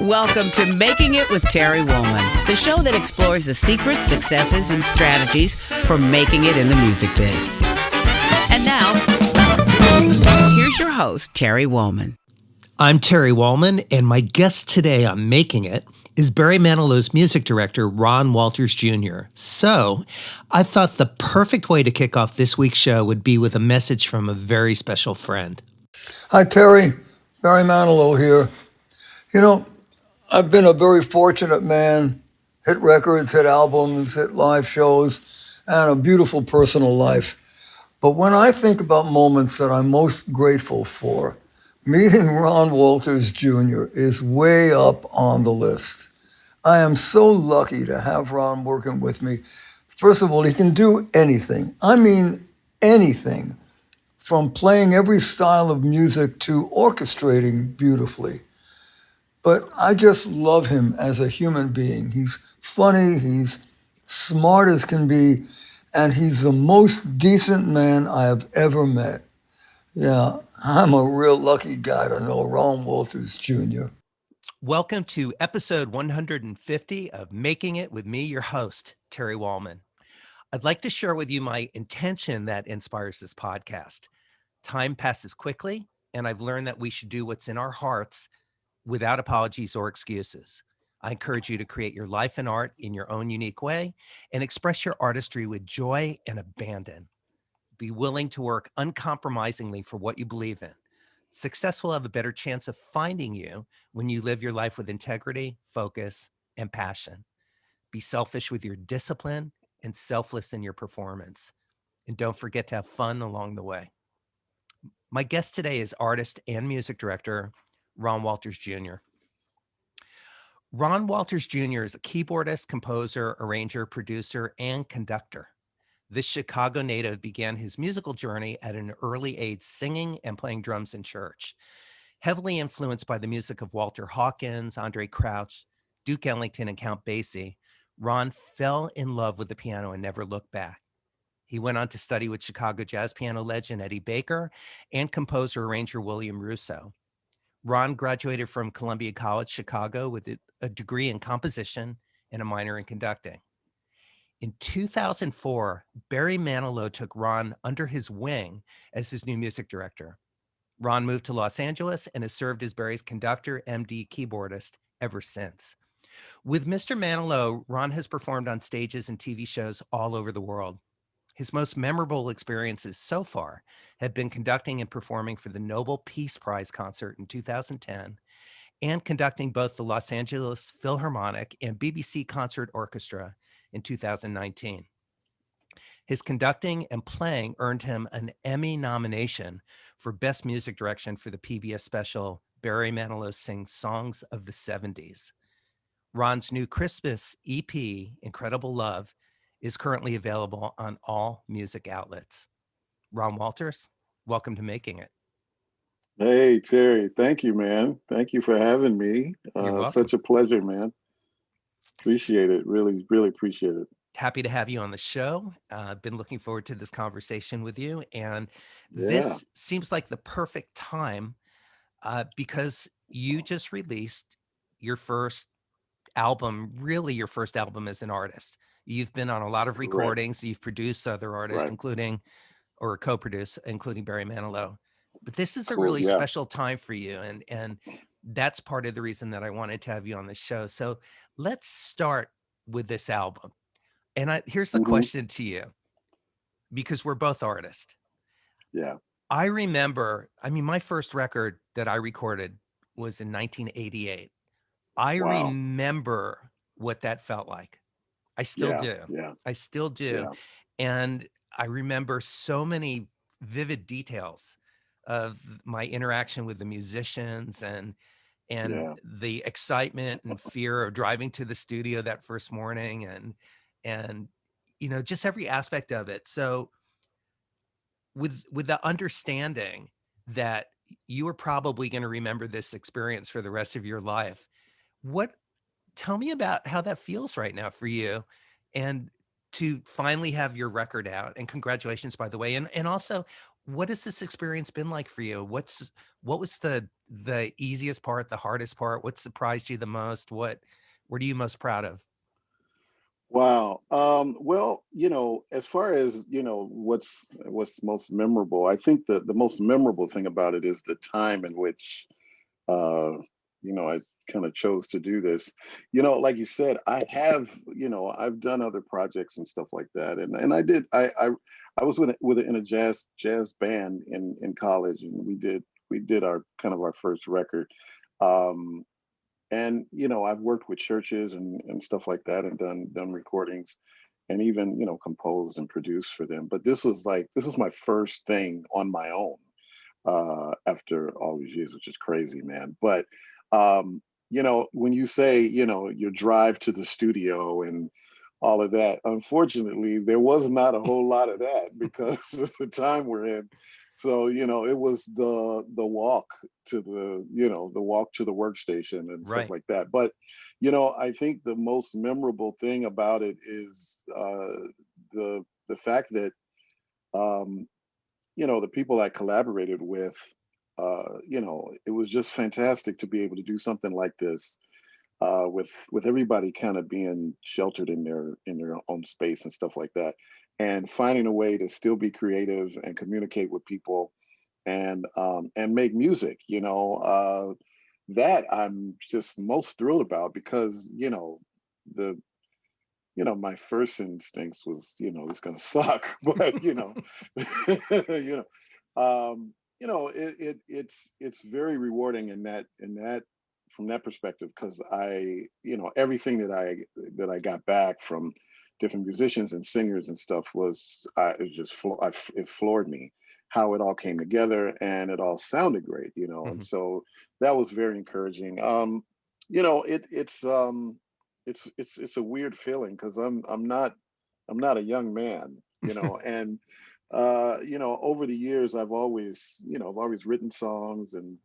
Welcome to Making It with Terry Woolman, the show that explores the secrets, successes, and strategies for making it in the music biz. And now, here's your host, Terry Woolman. I'm Terry Woolman, and my guest today on Making It is Barry Manilow's music director, Ron Walters Jr. So I thought the perfect way to kick off this week's show would be with a message from a very special friend. Hi, Terry. Barry Manilow here. You know, I've been a very fortunate man, hit records, hit albums, hit live shows, and a beautiful personal life. But when I think about moments that I'm most grateful for, meeting Ron Walters Jr. is way up on the list. I am so lucky to have Ron working with me. First of all, he can do anything. I mean anything, from playing every style of music to orchestrating beautifully. But I just love him as a human being. He's funny, he's smart as can be, and he's the most decent man I have ever met. Yeah, I'm a real lucky guy to know Ron Walters Jr. Welcome to episode 150 of Making It with me, your host, Terry Woolman. I'd like to share with you my intention that inspires this podcast. Time passes quickly, and I've learned that we should do what's in our hearts without apologies or excuses. I encourage you to create your life and art in your own unique way and express your artistry with joy and abandon. Be willing to work uncompromisingly for what you believe in. Success will have a better chance of finding you when you live your life with integrity, focus, and passion. Be selfish with your discipline and selfless in your performance. And don't forget to have fun along the way. My guest today is artist and music director, Ron Walters Jr. Ron Walters Jr. is a keyboardist, composer, arranger, producer, and conductor. This Chicago native began his musical journey at an early age singing and playing drums in church. Heavily influenced by the music of Walter Hawkins, Andrae Crouch, Duke Ellington, and Count Basie, Ron fell in love with the piano and never looked back. He went on to study with Chicago jazz piano legend Eddie Baker and composer-arranger William Russo. Ron graduated from Columbia College, Chicago with a degree in composition and a minor in conducting. In 2004, Barry Manilow took Ron under his wing as his new music director. Ron moved to Los Angeles and has served as Barry's conductor, MD, keyboardist ever since. With Mr. Manilow, Ron has performed on stages and TV shows all over the world. His most memorable experiences so far have been conducting and performing for the Nobel Peace Prize concert in 2010 and conducting both the Los Angeles Philharmonic and BBC Concert Orchestra in 2019. His conducting and playing earned him an Emmy nomination for Best Music Direction for the PBS special Barry Manilow Sings Songs of the 70s. Ron's new Christmas EP, Incredible Love, is currently available on all music outlets. Ron Walters, welcome to Making It. Hey, Terry. Thank you, man. Thank you for having me. You're welcome. Such a pleasure, man. Appreciate it. Really, really appreciate it. Happy to have you on the show. I've been looking forward to this conversation with you. And this seems like the perfect time because you just released your first album, really your first album as an artist. You've been on a lot of recordings. Right. You've produced other artists, including, or co-produced, including Barry Manilow. But this is a really special time for you. And that's part of the reason that I wanted to have you on the show. So let's start with this album. And here's the question to you, because we're both artists. Yeah. I remember, my first record that I recorded was in 1988. I remember what that felt like. I still do. Yeah. I still do. Yeah. And I remember so many vivid details of my interaction with the musicians and the excitement and fear of driving to the studio that first morning and just every aspect of it. So with the understanding that you are probably going to remember this experience for the rest of your life, tell me about how that feels right now for you, and to finally have your record out. And congratulations, by the way. And also, What has this experience been like for you? What was the easiest part, the hardest part? What surprised you the most? What are you most proud of? Wow. Well, as far as, what's most memorable, I think the most memorable thing about it is the time in which, uh, I kind of chose to do this. Like you said, I've done other projects and stuff like that. And I was in a jazz band in college, and we did our first record. Um, and I've worked with churches and stuff like that, and done recordings, and even composed and produced for them. But this was my first thing on my own, after all these years, which is crazy, man. But when you say your drive to the studio and all of that, unfortunately there was not a whole lot of that because of the time we're in. So it was the walk to the workstation and stuff Right. like that. But I think the most memorable thing about it is, the fact that, um, the people I collaborated with, it was just fantastic to be able to do something like this, with everybody kind of being sheltered in their own space and stuff like that, and finding a way to still be creative and communicate with people, and make music. That I'm just most thrilled about, because the my first instincts was, it's gonna suck, but it's very rewarding in that from that perspective, because everything that I got back from different musicians and singers and stuff was, it just it floored me how it all came together, and it all sounded great, and Mhm. so that was very encouraging. It's a weird feeling, because I'm not a young man, and over the years I've always written songs, and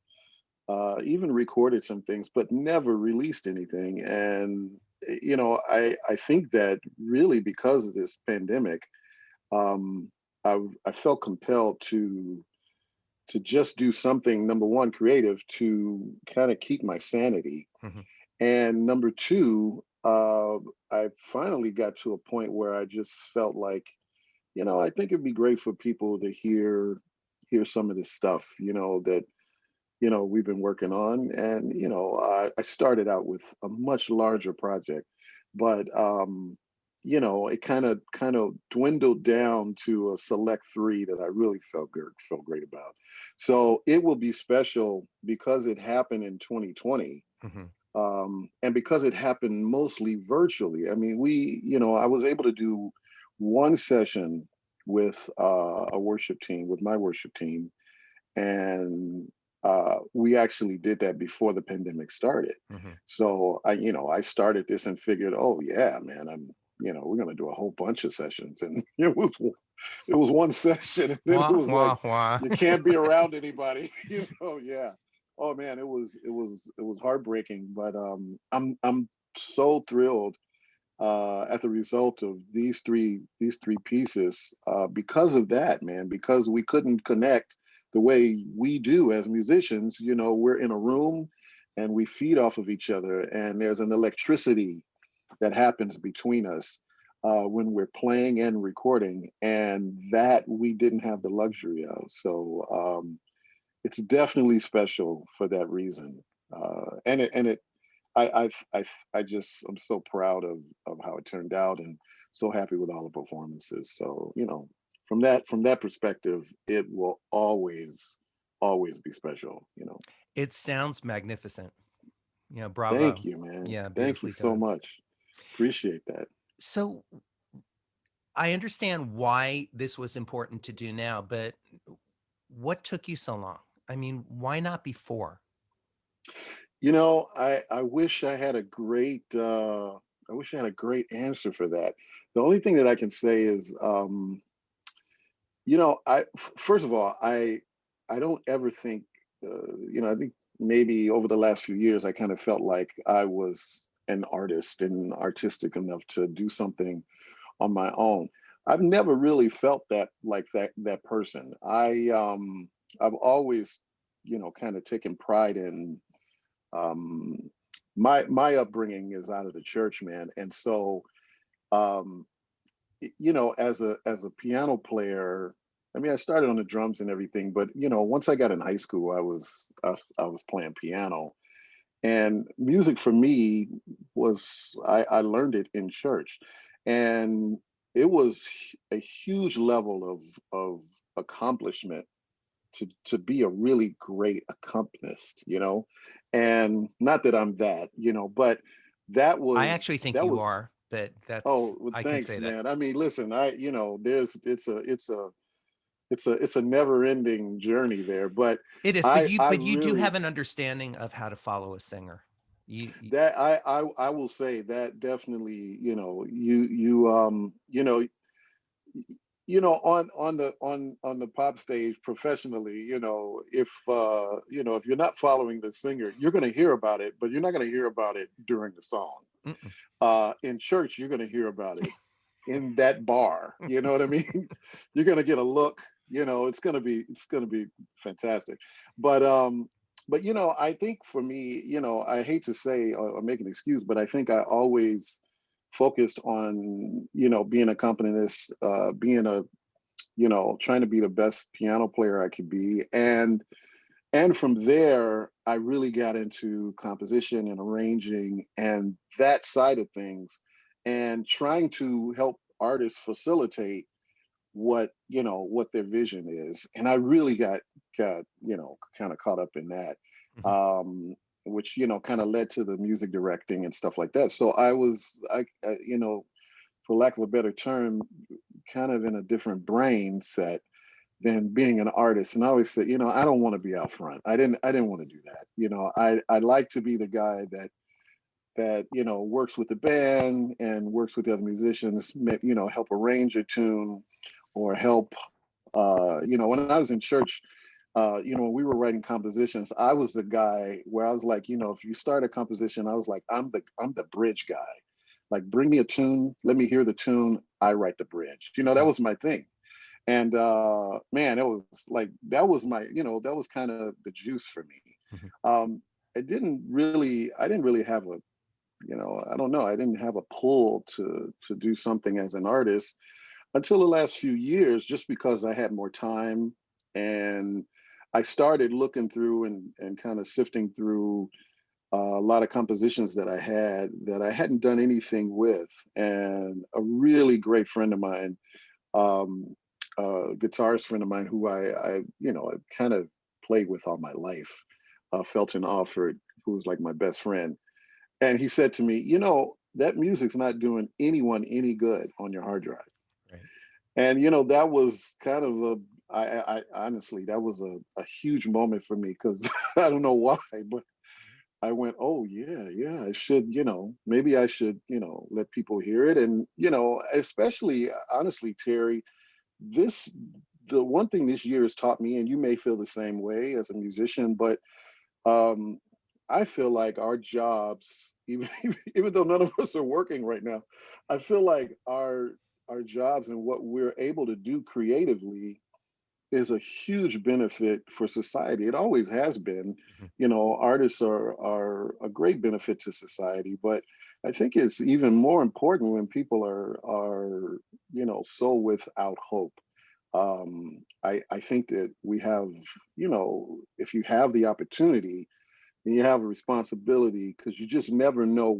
even recorded some things, but never released anything. And I think that really, because of this pandemic, um, I felt compelled to just do something, number one, creative, to kind of keep my sanity, Mhm. and number two, I finally got to a point where I just felt like, I think it'd be great for people to hear some of this stuff, that we've been working on. And I started out with a much larger project, but it kind of dwindled down to a select three that I really felt great about. So it will be special because it happened in 2020, Mhm. and because it happened mostly virtually. I mean, I was able to do one session with, with my worship team, and we actually did that before the pandemic started. Mhm. So I started this and figured, oh yeah, man, we're gonna do a whole bunch of sessions, and it was one session, and then it Wah was like, wah wah. you can't be around anybody, yeah. Oh man, it was heartbreaking, but I'm so thrilled, at the result of these three pieces, because of that, man, because we couldn't connect the way we do as musicians. We're in a room, and we feed off of each other, and there's an electricity that happens between us, when we're playing and recording, and that we didn't have the luxury of. So, it's definitely special for that reason. And I'm so proud of how it turned out, and so happy with all the performances. So, from that perspective, it will always be special. It sounds magnificent. Thank Bravo. you, man. Yeah, Thank you beautifully so done. much. Appreciate that. So I understand why this was important to do now, but what took you so long? I mean, why not before? I wish I had a great answer for that. The only thing that I can say is, first of all, I don't ever think, I think maybe over the last few years, I kind of felt like I was an artist and artistic enough to do something on my own. I've never really felt that like that person. I've always, kind of taken pride in, um, my upbringing is out of the church, man, and so, um, as a piano player, I mean, I started on the drums and everything, but once I got in high school, I was playing piano, and music for me was I learned it in church, and it was a huge level of accomplishment to be a really great accompanist, and not that I'm that, but that I actually was think that you was are, but that's oh well, I can thanks, say that. man. I mean, listen, there's it's a never ending journey there, but It is, but I you do really have an understanding of how to follow a singer. You that I will say that definitely, on the pop stage professionally, if you're not following the singer, you're going to hear about it, but you're not going to hear about it during the song. mm-mm. In church, you're going to hear about it in that bar. You know what I mean? You're going to get a look. It's going to be fantastic. But I think for me, I hate to say or make an excuse, but I think I always focused on being a accompanist, being a trying to be the best piano player I could be, and from there I really got into composition and arranging and that side of things, and trying to help artists facilitate what their vision is, and I really got kind of caught up in that, Mhm. which kind of led to the music directing and stuff like that. So I for lack of a better term, kind of in a different brain set than being an artist. And I always said, I don't want to be out front. I didn't want to do that. I like to be the guy that works with the band and works with the other musicians, help arrange a tune or help. When I was in church, when we were writing compositions, I was the guy where I was like, if you start a composition, I was like, I'm the bridge guy. Like, bring me a tune, let me hear the tune, I write the bridge. That was my thing. And man, it was like that was that was kind of the juice for me. Mhm. I didn't really have a I don't know, I didn't have a pull to do something as an artist until the last few years, just because I had more time, and I started looking through and kind of sifting through a lot of compositions that I hadn't done anything with. And a really great friend of mine, um, a guitarist friend of mine who I kind of played with all my life, Felton Offard, who was like my best friend. And he said to me, that music's not doing anyone any good on your hard drive. Right. And that was kind of I honestly, that was a huge moment for me, because I don't know why, but I went, oh yeah, yeah, I should, maybe I should, let people hear it. And, especially honestly, Terry, this the one thing this year has taught me, and you may feel the same way as a musician, but um I feel like our jobs, even even though none of us are working right now, I feel like our jobs and what we're able to do creatively is a huge benefit for society. It always has been. Mhm. Artists are a great benefit to society, but I think it's even more important when people are so without hope. I think that we have, if you have the opportunity and you have a responsibility, because you never know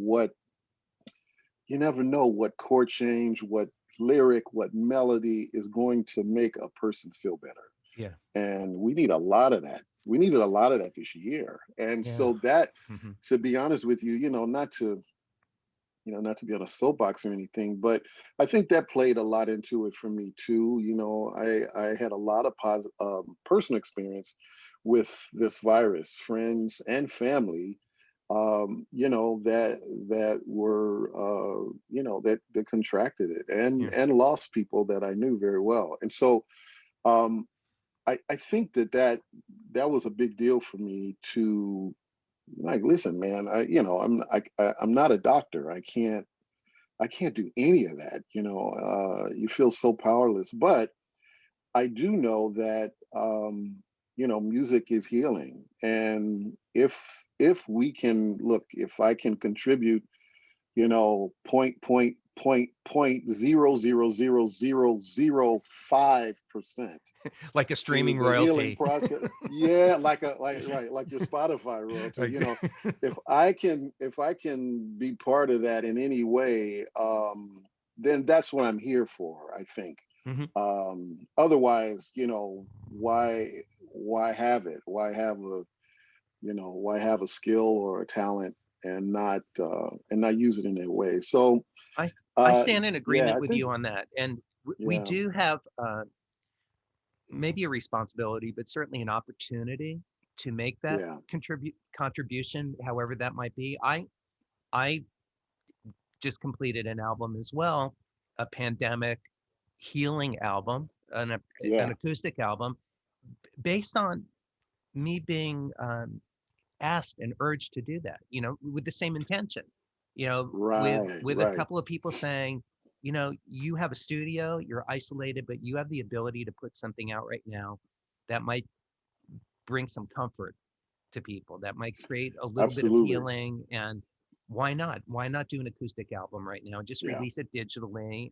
what chord change, what lyric, what melody is going to make a person feel better. Yeah. And we need a lot of that. We needed a lot of that this year. And Yeah. so that, Mhm. to be honest with you, not to be on a soapbox or anything, but I think that played a lot into it for me too. I had a lot of personal experience with this virus, friends and family, that were, that contracted it, and Yeah. lost people that I knew very well. And so, um, I think that was a big deal for me to, like, listen, man, I'm not a doctor. I can't I can't do any of that. You feel so powerless. But I do know that music is healing, and if we can look, if I can contribute, point 0.000005% Like a to streaming the healing royalty. process. Yeah, like your Spotify royalty. If I can be part of that in any way, then that's what I'm here for, I think. Mhm. Otherwise, why have it? Why have a skill or a talent and not use it in a way? So I stand in yeah, agreement I with think you on that. And we yeah, do have maybe a responsibility, but certainly an opportunity to make that yeah, contribution, however that might be. I just completed an album as well, a pandemic healing album, an yeah. acoustic album, based on me being asked and urged to do that, with the same intention, Right, with a right. couple of people saying, you have a studio, you're isolated, but you have the ability to put something out right now that might bring some comfort to people, that might create a little bit of Absolutely. healing. And why not do an acoustic album right now and just Yeah, release it digitally?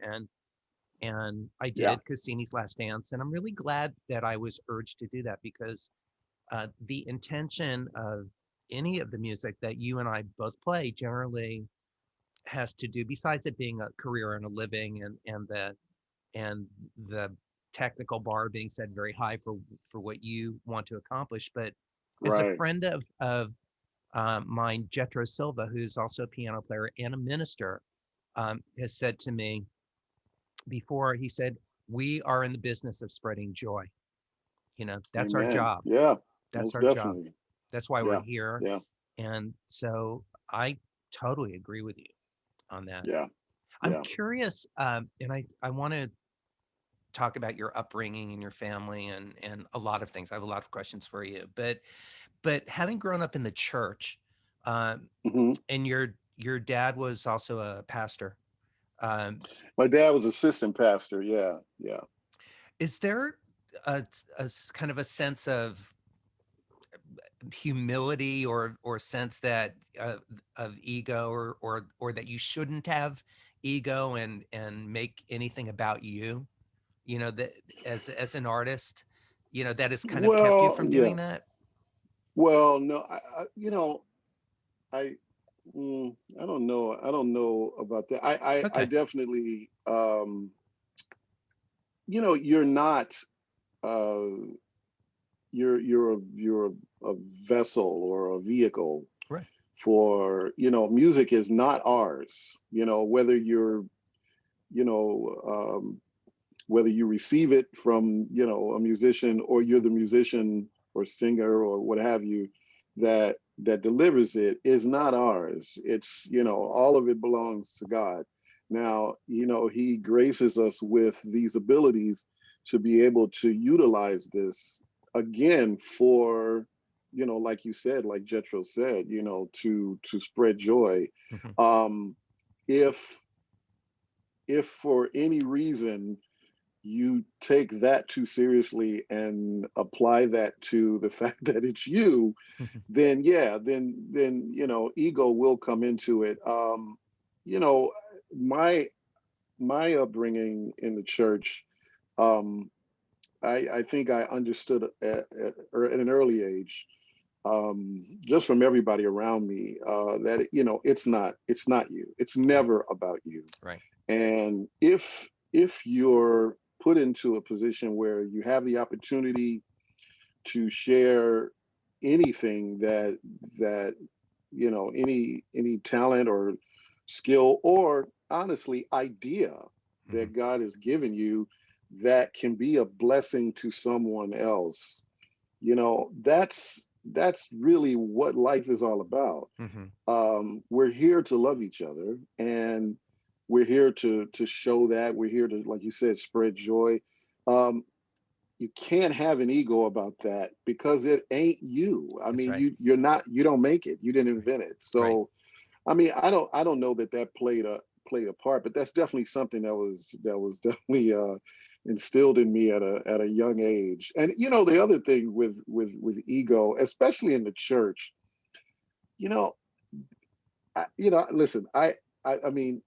And I yeah. did Cassini's Last Dance, and I'm really glad that I was urged to do that, because the intention of any of the music that you and I both play generally has to do, besides it being a career and a living, and the technical bar being set very high for what you want to accomplish. But as a Right. friend of mine, Jetro Silva, who's also a piano player and a minister, has said to me before, he said, we are in the business of spreading joy. That's our Amen. job. Yeah, That's most our job. definitely. That's why we're Yeah, here. yeah, And so I totally agree with you on that. yeah, I'm yeah. curious, and I want to talk about your upbringing and your family and a lot of things. I have a lot of questions for you, but having grown up in the church, um, hmm and your dad was also a pastor. Um, My dad was assistant pastor. Yeah, yeah. is there kind of a sense of humility or sense that of ego, or that you shouldn't have ego and make anything about you, that as an artist, that has kind of kept you Well, from yeah. doing that? Well, no, I, I don't know. I don't know about that. I Okay. definitely, you're not, uh, you're a vessel or a vehicle Right. for, music is not ours. Whether you know, whether you receive it from, a musician, or you're the musician or singer or what have you, that delivers it, is not ours. It's, all of it belongs to God. Now, he graces us with these abilities to be able to utilize this, again, for, like you said, like Jetro said, to spread joy. Mhm. Um, if if for any reason you take that too seriously and apply that to the fact that it's you, then yeah, then ego will come into it. You know, my my upbringing in the church, um, I think I understood at an early age, just from everybody around me, that it's not you. It's never about you. Right. And if you're put into a position where you have the opportunity to share anything that any talent or skill, or honestly idea Mhm. that God has given you, that can be a blessing to someone else, that's really what life is all about. Mhm. We're here to love each other, and we're here to show that. We're here to, like you said, spread joy. Um, you can't have an ego about that, because it ain't you. I That's mean, right. you don't make it. You didn't Right. invent it. Right. So I mean, I don't know that played played a part, but that's definitely something that was definitely instilled in me at a young age. And the other thing with ego, especially in the church, you know, listen, I mean,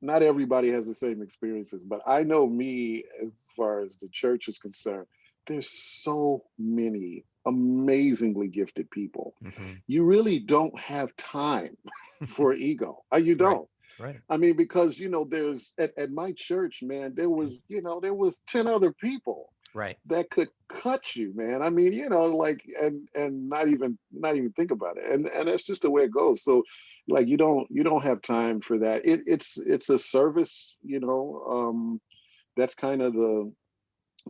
not everybody has the same experiences, but I know me as far as the church is concerned. There's so many amazingly gifted people. Mm-hmm. You really don't have time for ego. You Right. don't. Right. I mean, because there's at my church, man, there was 10 other people Right. that could cut you, man. I mean, like, and not even think about it. And that's just the way it goes. So like you don't have time for that. It's a service, that's kind of the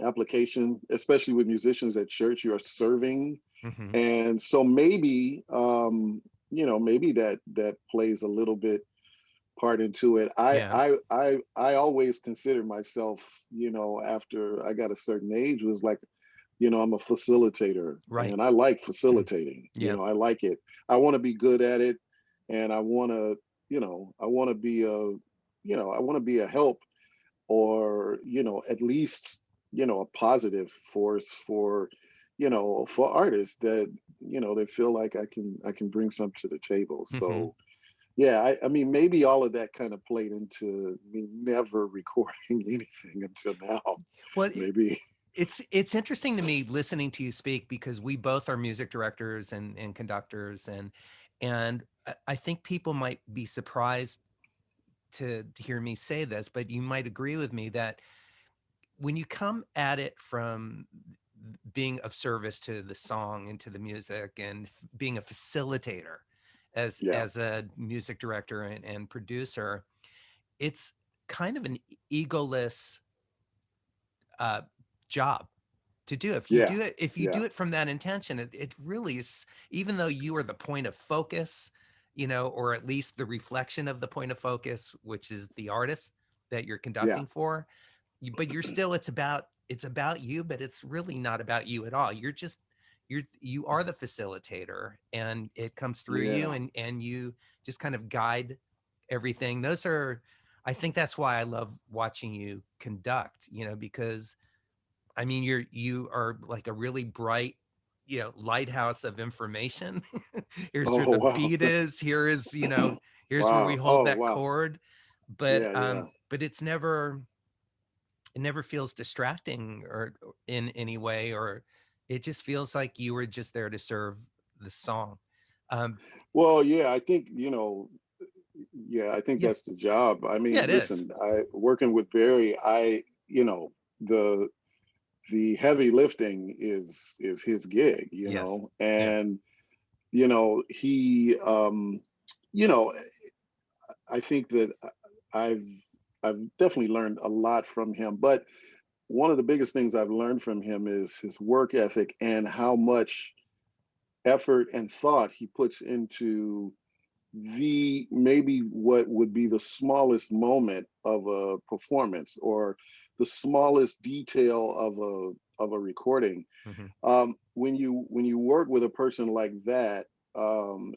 application, especially with musicians at church. You are serving. Mm-hmm. And so maybe maybe that plays a little bit part into it. Yeah. I always consider myself, after I got a certain age, was like, I'm a facilitator, Right. and I like facilitating. Yeah. I like it. I want to be good at it, and I want to, I want to be I want to be a help, or at least a positive force for for artists that they feel like I can bring something to the table. Mm-hmm. So yeah, I mean, maybe all of that kind of played into me never recording anything until now. Well, Maybe. it's interesting to me listening to you speak, because we both are music directors and conductors, and I think people might be surprised to hear me say this, but you might agree with me that when you come at it from being of service to the song and to the music, and being a facilitator Yeah. as a music director and producer, it's kind of an egoless uh, job to do. If you Yeah. do it, if you Yeah. do it from that intention, it really is, even though you are the point of focus, or at least the reflection of the point of focus, which is the artist that you're Yeah. conducting for, but you're still, it's about you, but it's really not about you at all. You are the facilitator, and it comes through you, Yeah. and you just kind of guide everything. I think that's why I love watching you conduct, because I mean, you are like a really bright, lighthouse of information. Here's where Oh the wow. beat is. Here's where we Wow. hold Oh that wow. chord. But Yeah. Yeah. but it never feels distracting or in any way, or it just feels like you were just there to serve the song. Um, Well, yeah, I think, yeah, I think yeah, that's the job. I yeah, mean, it is. listen, I working with Barry, the heavy lifting is his gig, Yes. Yeah. and he you know I think that I've I've definitely learned a lot from him, but one of the biggest things I've learned from him is his work ethic and how much effort and thought he puts into the maybe what would be the smallest moment of a performance, or the smallest detail of a recording. Hmm. When you work with a person like that, the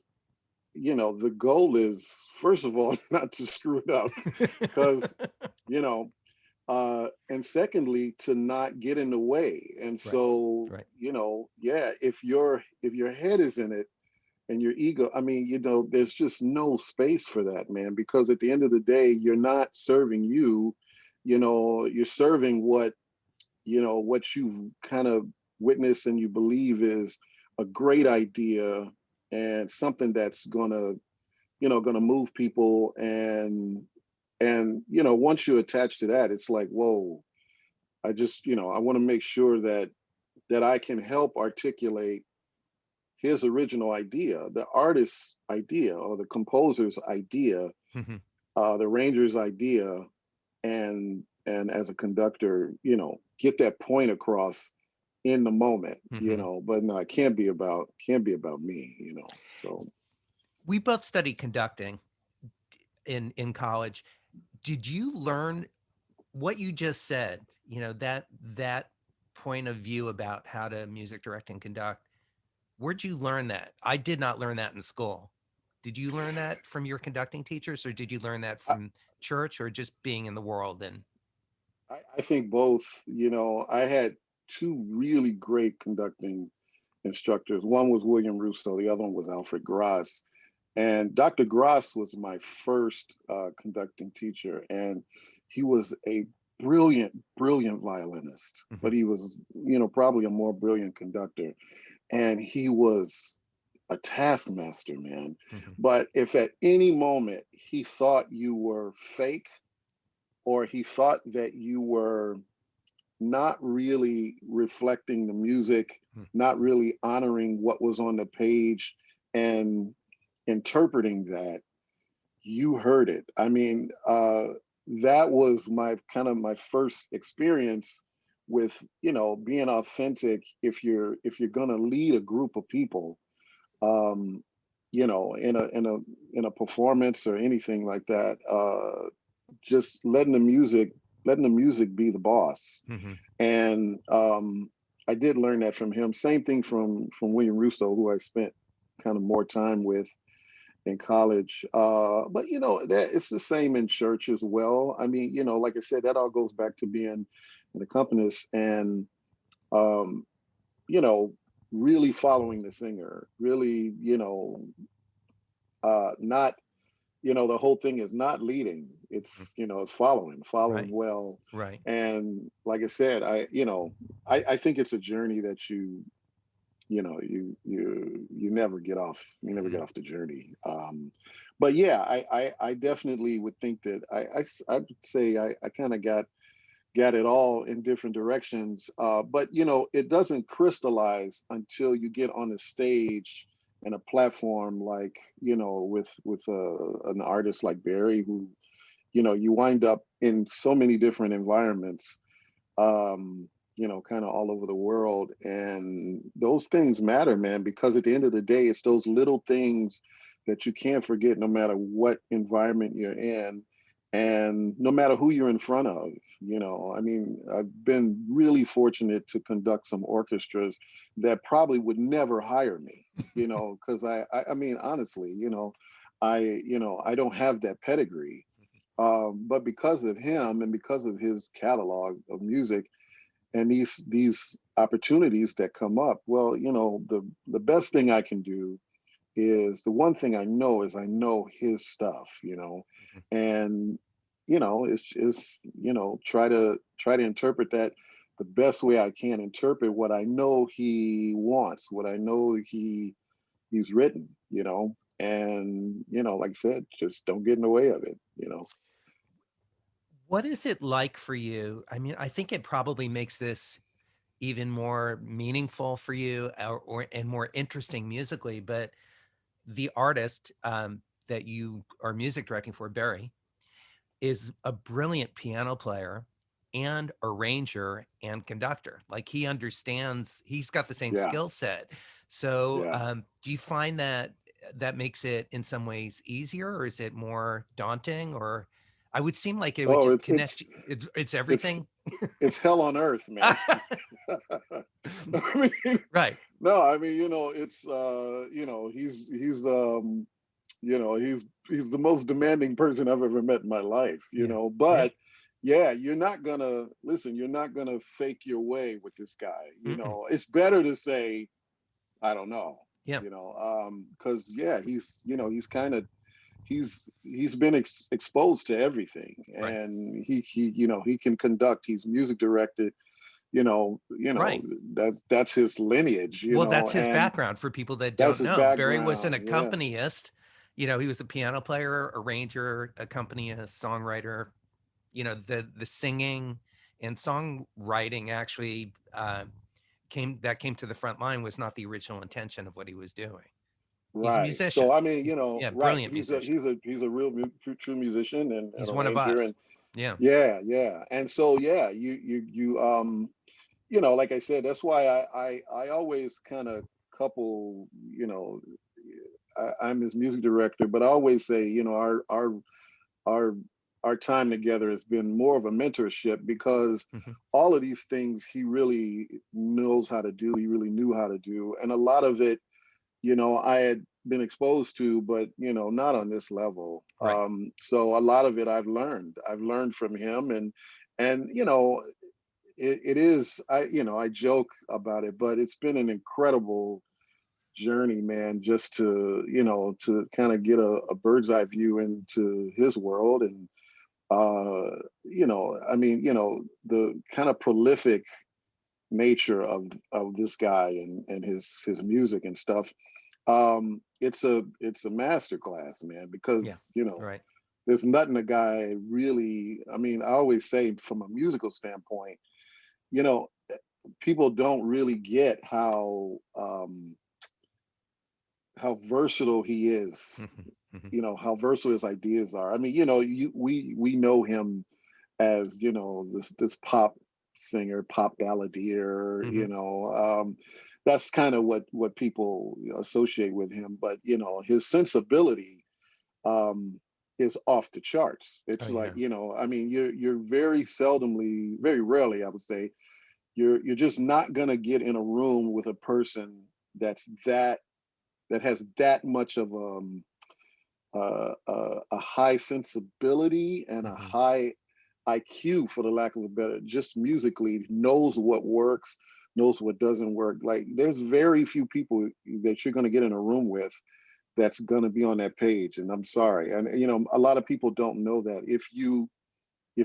goal is, first of all, not to screw it up, because you know and secondly, to not get in the way. And Right. so, Right. yeah, if your head is in it, and your ego, I mean, there's just no space for that, man, because at the end of the day, you're not serving you, you're serving what you kind of witness and you believe is a great idea, and something that's gonna move people. And once you attach to that, it's like, whoa, I want to make sure that I can help articulate his original idea, the artist's idea, or the composer's idea, Hmm. the arranger's idea, and as a conductor, get that point across in the moment, Hmm. but no, it can't be about me. So We both studied conducting in college. Did you learn what you just said? That point of view about how to music direct and conduct. Where'd you learn that? I did not learn that in school. Did you learn that from your conducting teachers, or did you learn that from church, or just being in the world? And I think both. I had two really great conducting instructors. One was William Russo, the other one was Alfred Gross. And Dr. Gross was my first conducting teacher, and he was a brilliant, brilliant violinist, but he was, probably a more brilliant conductor. And he was a taskmaster, man. But if at any moment he thought you were fake, or he thought that you were not really reflecting the music, not really honoring what was on the page and interpreting that, you heard it. I mean, that was my first experience with, being authentic. If you're going to lead a group of people, in a performance or anything like that, just letting the music be the boss. And I did learn that from him. Same thing from William Russo, who I spent kind of more time with in college. But that it's the same in church as well. I mean, like I said, that all goes back to being an accompanist and really following the singer, really, not, the whole thing is not leading. It's, it's following Right. well. Right. And like I said, I think it's a journey that you never get off. You never get off the journey. But yeah, I definitely would think that I would say I kind of got it all in different directions. But it doesn't crystallize until you get on the stage and a platform like, with an artist like Barry, who, you wind up in so many different environments, kind of all over the world. And those things matter, man, because at the end of the day, it's those little things that you can't forget no matter what environment you're in. And no matter who you're in front of, I mean, I've been really fortunate to conduct some orchestras that probably would never hire me, because I mean, honestly, I don't have that pedigree. But because of him and because of his catalog of music and these opportunities that come up, well, the best thing I can do is, the one thing I know is I know his stuff, and it's just, try to interpret that the best way I can, interpret what I know he wants, what I know he's written, and like I said, just don't get in the way of it. What is it like for you? I mean, I think it probably makes this even more meaningful for you, and more interesting musically. But the artist that you are music directing for, Barry, is a brilliant piano player and arranger and conductor. Like, he understands, he's got the same Yeah, skill set. So yeah. do you find that that makes it in some ways easier, or is it more daunting? Or I would seem like it would Oh, just connect. It's it's everything. it's hell on earth, man. I mean, Right. no, I mean, it's he's the most demanding person I've ever met in my life, Yeah. but yeah, you're not gonna fake your way with this guy. Mm-mm. It's better to say, I don't know, Yeah. because yeah, he's kind of he's been exposed to everything, Right. and he can conduct. He's music directed. Right. That's his lineage. Well, that's his And background for people that that's don't his know. Barry was an background. Yeah, accompanist. He was a piano player, arranger, accompanist, songwriter. The singing and songwriting actually came to the front line, was not the original intention of what he was doing. He's a right. musician. So I mean, Yeah, right. brilliant He's a musician. real true musician and an He's one of arranger, us. and Yeah. yeah, yeah. And so yeah, like I said, that's why I always kind of couple, I'm his music director, but I always say, our our time together has been more of a mentorship, because Mhm. all of these things he really knows how to do. He really knew how to do, and a lot of it, I had been exposed to, but not on this level. Right. So a lot of it I've learned from him, and it is, I joke about it, but it's been an incredible journey, man, just to kind of get a bird's eye view into his world. And I mean, the kind of prolific nature of this guy and his music and stuff. It's a master class, man, Yeah. because Right. there's nothing a guy really, I mean, I always say from a musical standpoint, you know people don't really get how versatile he is, how versatile his ideas are. I mean, we know him as this pop singer, pop balladeer. That's kind of what people associate with him. But his sensibility is off the charts. Oh, It's like, yeah. I mean, you're very rarely, I would say, you're just not gonna get in a room with a person that has that much of a high sensibility and a high IQ, for the lack of a better, just musically knows what works, knows what doesn't work. Like, there's very few people that you're going to get in a room with that's going to be on that page. And I'm sorry. And, a lot of people don't know that. If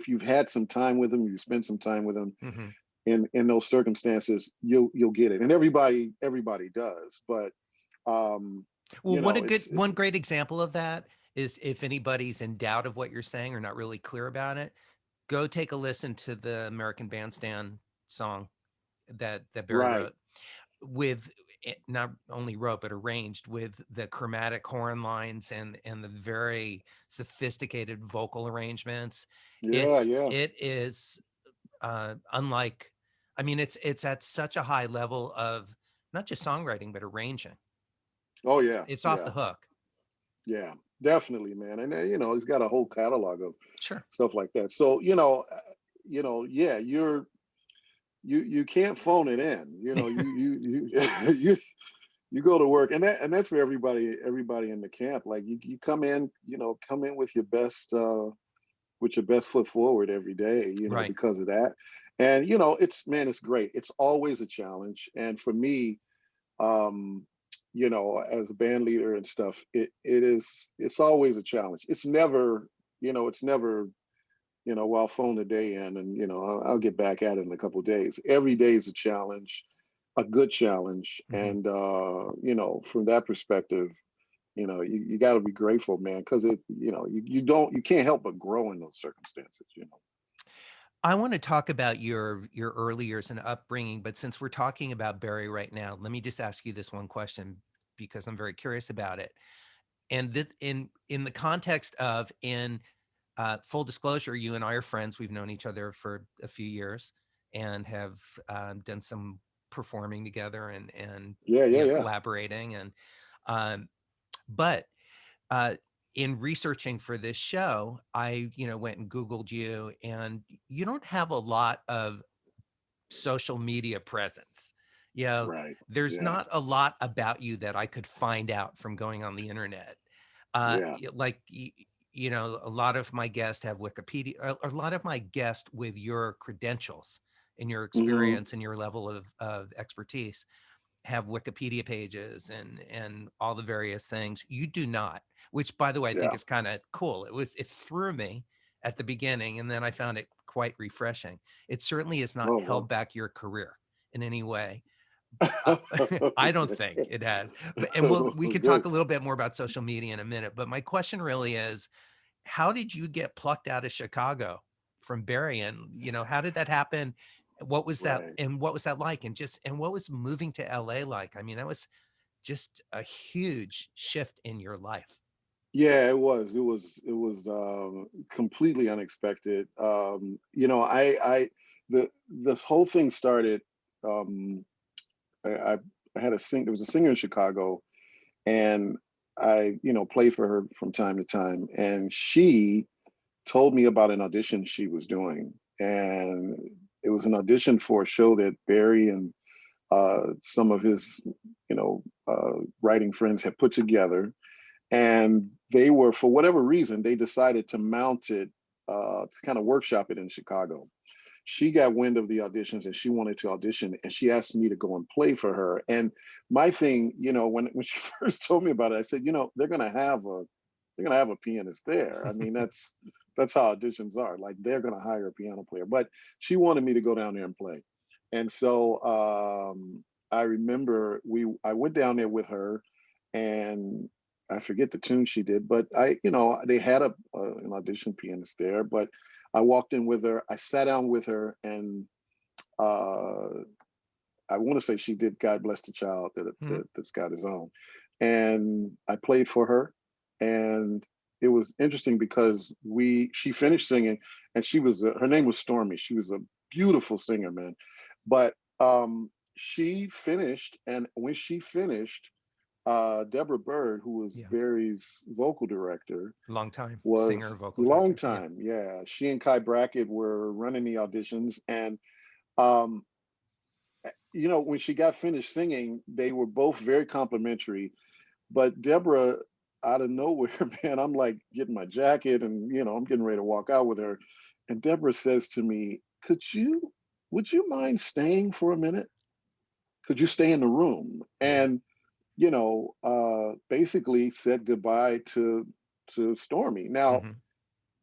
you've had some time with them, you spend some time with them in those circumstances, you'll get it. And everybody does. But, Well, one great example of that is, if anybody's in doubt of what you're saying or not really clear about it, go take a listen to the American Bandstand song that Barry right. wrote, with not only wrote but arranged with the chromatic horn lines and the very sophisticated vocal arrangements. Yeah, yeah. It is unlike, I mean, it's at such a high level of not just songwriting but arranging. Oh yeah, It's off yeah, the hook. yeah, definitely, man. And he's got a whole catalog of Sure. stuff like that. So yeah, you can't phone it in. You go to work, and that's for everybody in the camp. Like, you come in, with your best foot forward every day. Right. Because of that. And it's great. It's always a challenge. And for me, as a band leader and stuff, it's always a challenge. It's never, well, I'll phone the day in and, I'll get back at it in a couple of days. Every day is a challenge, a good challenge. And, from that perspective, you got to be grateful, man, because you can't help but grow in those circumstances. I want to talk about your early years and upbringing, but since we're talking about Barry right now, let me just ask you this one question, because I'm very curious about it. And in the context of, full disclosure, you and I are friends. We've known each other for a few years and have done some performing together and Yeah. collaborating. And but in researching for this show, I went and Googled you, and you don't have a lot of social media presence. Right. There's Yeah. not a lot about you that I could find out from going on the internet. Yeah. Like, a lot of my guests have Wikipedia, a lot of my guests with your credentials and your Hmm. experience and your level of expertise have Wikipedia pages and all the various things. You do not, which, by the way, I think Yeah. is kind of cool. It threw me at the beginning, and then I found it quite refreshing. It certainly has not Oh, held well. back your career in any way. I don't think it has. And we can talk Good. a little bit more about social media in a minute. But my question really is, how did you get plucked out of Chicago from Barry? And, how did that happen? What was that? Right. And what was that like? And what was moving to LA like? I mean, that was just a huge shift in your life. Yeah, it was. Completely unexpected. This whole thing started. Um, I had there was a singer in Chicago, and I, played for her from time to time, and she told me about an audition she was doing, and it was an audition for a show that Barry and some of his, writing friends had put together, and they were, for whatever reason, they decided to mount it, to kind of workshop it in Chicago. She got wind of the auditions and she wanted to audition, and she asked me to go and play for her. And my thing, when she first told me about it, I said, they're gonna have a pianist there. I mean, that's how auditions are. Like, they're gonna hire a piano player. But she wanted me to go down there and play. And so I remember I went down there with her, and I forget the tune she did, but they had an audition pianist there, but I walked in with her, I sat down with her, and I want to say she did God Bless the Child that's got his own. And I played for her, and it was interesting because she finished singing, and her name was Stormy. She was a beautiful singer, man. But she finished, and when she finished, Deborah Bird, who was Barry's vocal director, long time was singer, vocal long director. time. Yeah. She and Kai Brackett were running the auditions, and when she got finished singing, they were both very complimentary. But Deborah, out of nowhere, man, I'm like getting my jacket, and I'm getting ready to walk out with her, and Deborah says to me, would you mind staying for a minute? Could you stay in the room? And basically said goodbye to Stormy. Now,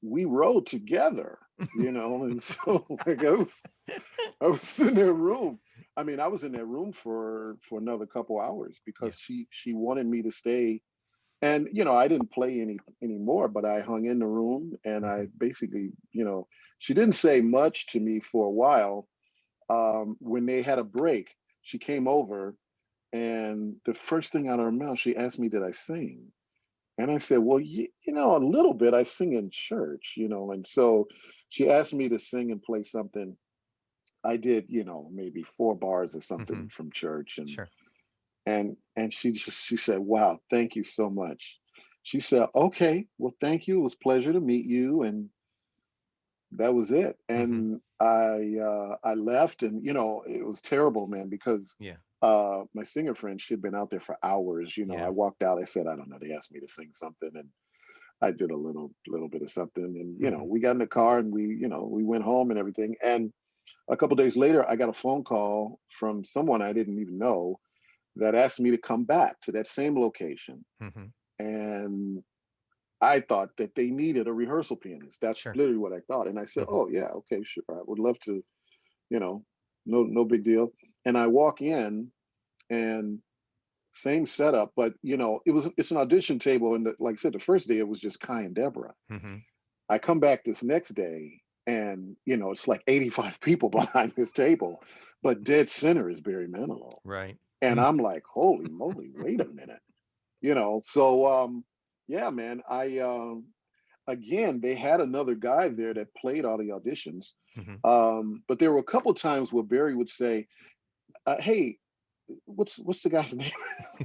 we rode together, and so like I was in their room. I mean, I was in their room for another couple hours because she wanted me to stay. And I didn't play anymore, but I hung in the room, and I basically, she didn't say much to me for a while. When they had a break, she came over, and the first thing out of her mouth, she asked me, did I sing? And I said, well, a little bit. I sing in church, and so she asked me to sing and play something. I did, maybe 4 bars or something from church. And sure. and she said, wow, thank you so much. She said, okay, well, thank you. It was a pleasure to meet you. And that was it. And I left, and it was terrible, man, because my singer friend, she had been out there for hours. I walked out, I said, I don't know, they asked me to sing something, and I did a little bit of something, and we got in the car, and we went home and everything. And a couple of days later, I got a phone call from someone I didn't even know that asked me to come back to that same location. And I thought that they needed a rehearsal pianist. That's literally what I thought. And I said, oh yeah, okay, sure. I would love to, no big deal. And I walk in, and same setup, but it's an audition table. And like I said, the first day it was just Kai and Deborah. I come back this next day, and it's like 85 people behind this table, but dead center is Barry Manilow. Right. And I'm like, holy moly, wait a minute. So yeah, man, again, they had another guy there that played all the auditions. But there were a couple times where Barry would say, hey, what's the guy's name?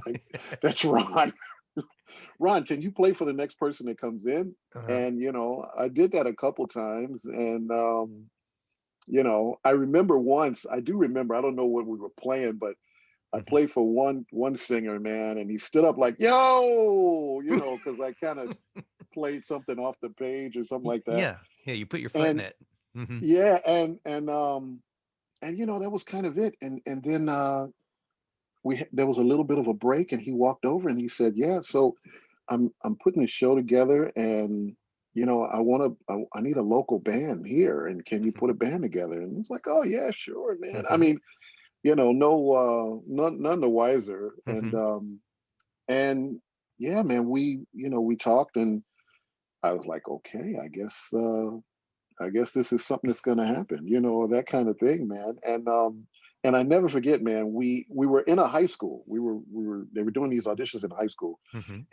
Like, that's Ron. Ron, can you play for the next person that comes in? And I did that a couple times. And I remember once, I don't know what we were playing, but I played for one singer, man, and he stood up like, yo, because I kind of played something off the page or something like that. Yeah, you put your foot in it. Yeah, and that was kind of it. And then there was a little bit of a break, and he walked over and he said, yeah, so I'm putting a show together, and I need a local band here, and can you put a band together? And it's like, oh yeah, sure, man. I mean, none the wiser. And yeah, man, we talked, and I was like, okay, I guess this is something that's going to happen, that kind of thing, man. And I never forget, man, we were in a high school. They were doing these auditions in high school.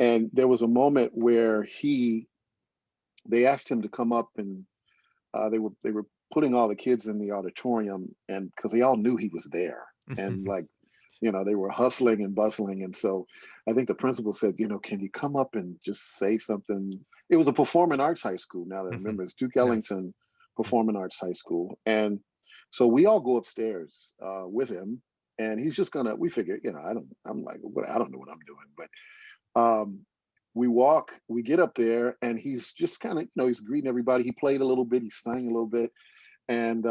And there was a moment where they asked him to come up, and they were putting all the kids in the auditorium, and because they all knew he was there, and like, they were hustling and bustling. And so I think the principal said, can you come up and just say something? It was a performing arts high school. Now that I remember, it's Duke Ellington Performing Arts High School. And so we all go upstairs with him, and he's just gonna. We figure, I'm like, what? I don't know what I'm doing, but we get up there, and he's just kind of, he's greeting everybody. He played a little bit, he sang a little bit, and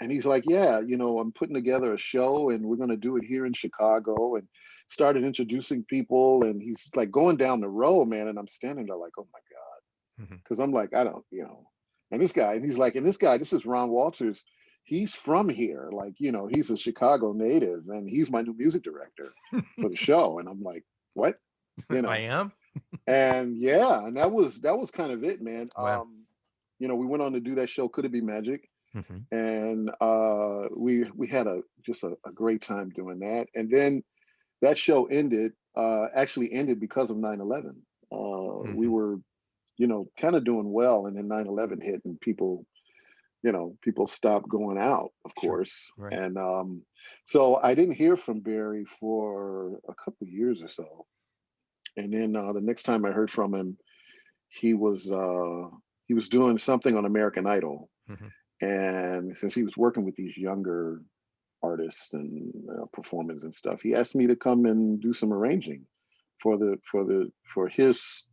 he's like, yeah, I'm putting together a show, and we're gonna do it here in Chicago, and started introducing people, and he's like going down the road, man, and I'm standing there like, oh my God, because I'm like, I don't, and this guy, and he's like, and this guy, this is Ron Walters. He's from here, like, he's a Chicago native, and he's my new music director for the show. And I'm like, what? I am. And yeah, and that was kind of it, man. Wow. We went on to do that show, Could It Be Magic? And we had just a great time doing that. And then that show actually ended because of 9/11. We were, kind of doing well, and then 9/11 hit, and people stopped going out, of course. Sure. Right. And so I didn't hear from Barry for a couple of years or so. And then the next time I heard from him, he was doing something on American Idol. And since he was working with these younger artists and performers and stuff, he asked me to come and do some arranging for his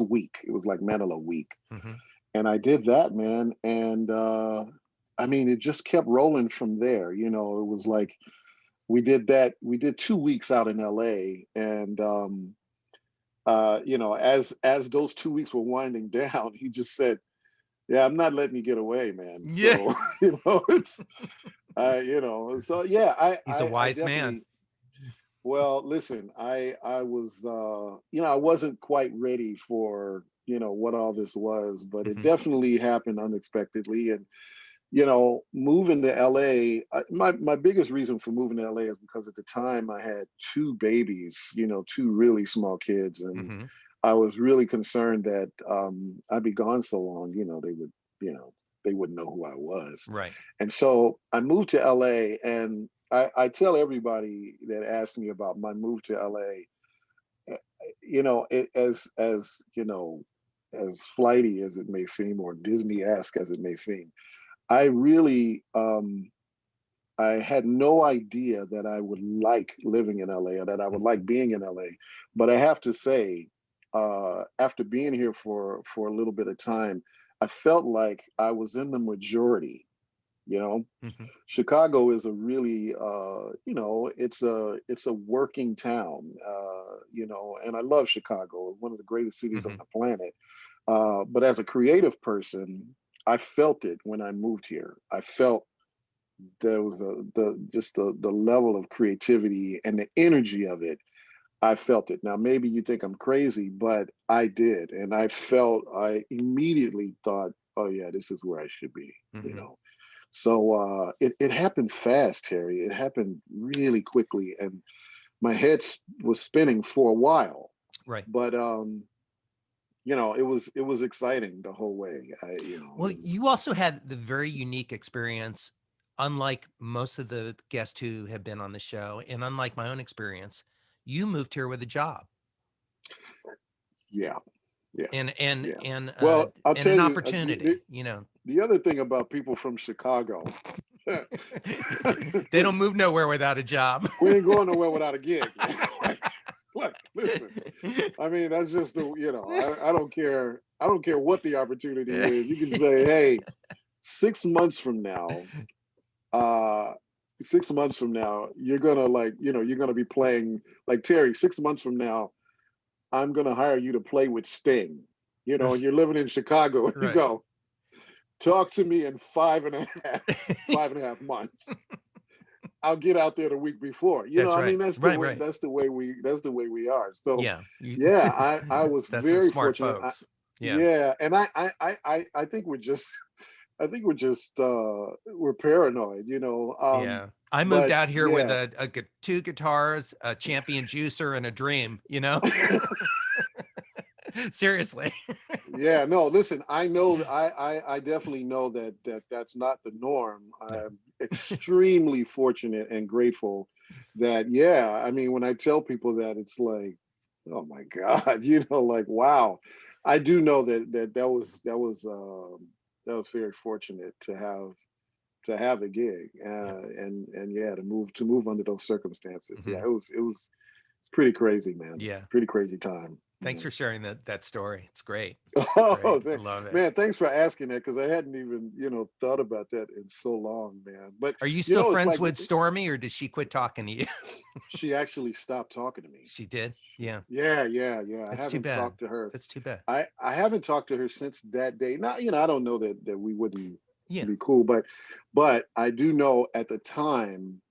week. It was like Manilow week. And I did that, man. And it just kept rolling from there. It was like we did 2 weeks out in LA. And as those 2 weeks were winding down, he just said, yeah, I'm not letting you get away, man. Yeah. So it's so yeah, he's a wise man. Well, listen, I was I wasn't quite ready for what all this was, but it definitely happened unexpectedly. And moving to LA, my biggest reason for moving to LA is because at the time I had 2 babies, 2 really small kids, and I was really concerned that I'd be gone so long, they wouldn't know who I was. Right. And so I moved to LA, and I tell everybody that asks me about my move to LA, as flighty as it may seem, or Disney-esque as it may seem, I really, I had no idea that I would like living in LA, or that I would like being in LA. But I have to say, after being here for a little bit of time, I felt like I was in the majority. Chicago is a really, it's a working town, and I love Chicago, one of the greatest cities on the planet. But as a creative person, I felt it when I moved here. I felt there was the level of creativity and the energy of it. I felt it. Now, maybe you think I'm crazy, but I did. And I immediately thought, oh yeah, this is where I should be, So it happened fast, Terry. It happened really quickly. And my head was spinning for a while. Right. But, it was exciting the whole way. Well, you also had the very unique experience, unlike most of the guests who have been on the show, and unlike my own experience. You moved here with a job. Yeah. And well, I'll tell an you, opportunity, The other thing about people from Chicago, they don't move nowhere without a job. We ain't going nowhere without a gig. Look, listen. I mean, that's just I don't care. I don't care what the opportunity is. You can say, hey, 6 months from now, 6 months from now, you're gonna be playing, like, Terry, 6 months from now, I'm gonna hire you to play with Sting, and you're living in Chicago, and you go, talk to me in 5.5 months. I'll get out there the week before. I mean, that's the way we are. So I was very fortunate. Folks. And I think we're just we're paranoid, I moved out here with 2 guitars, a champion juicer, and a dream, Seriously. Yeah, no, listen, I know, I definitely know that's not the norm. I'm extremely fortunate and grateful that, I mean, when I tell people that, it's like, oh my God, like, wow. I do know that was very fortunate to have to have a gig, Yeah. and yeah, to move under those circumstances. Hmm. Yeah, it's pretty crazy, man. Yeah. Pretty crazy time. Thanks Yeah. for sharing that story. It's great. It's great. Oh, I love it. man, thanks for asking that, because I hadn't even, thought about that in so long, man. But Are you still it's friends like with Stormy, or did she quit talking to you? she actually stopped talking to me. She did. Yeah. Yeah, yeah, yeah. I That's too haven't bad. talked to her. That's too bad. I haven't talked to her since that day. Not, I don't know that we wouldn't Yeah. be cool, but I do know at the time,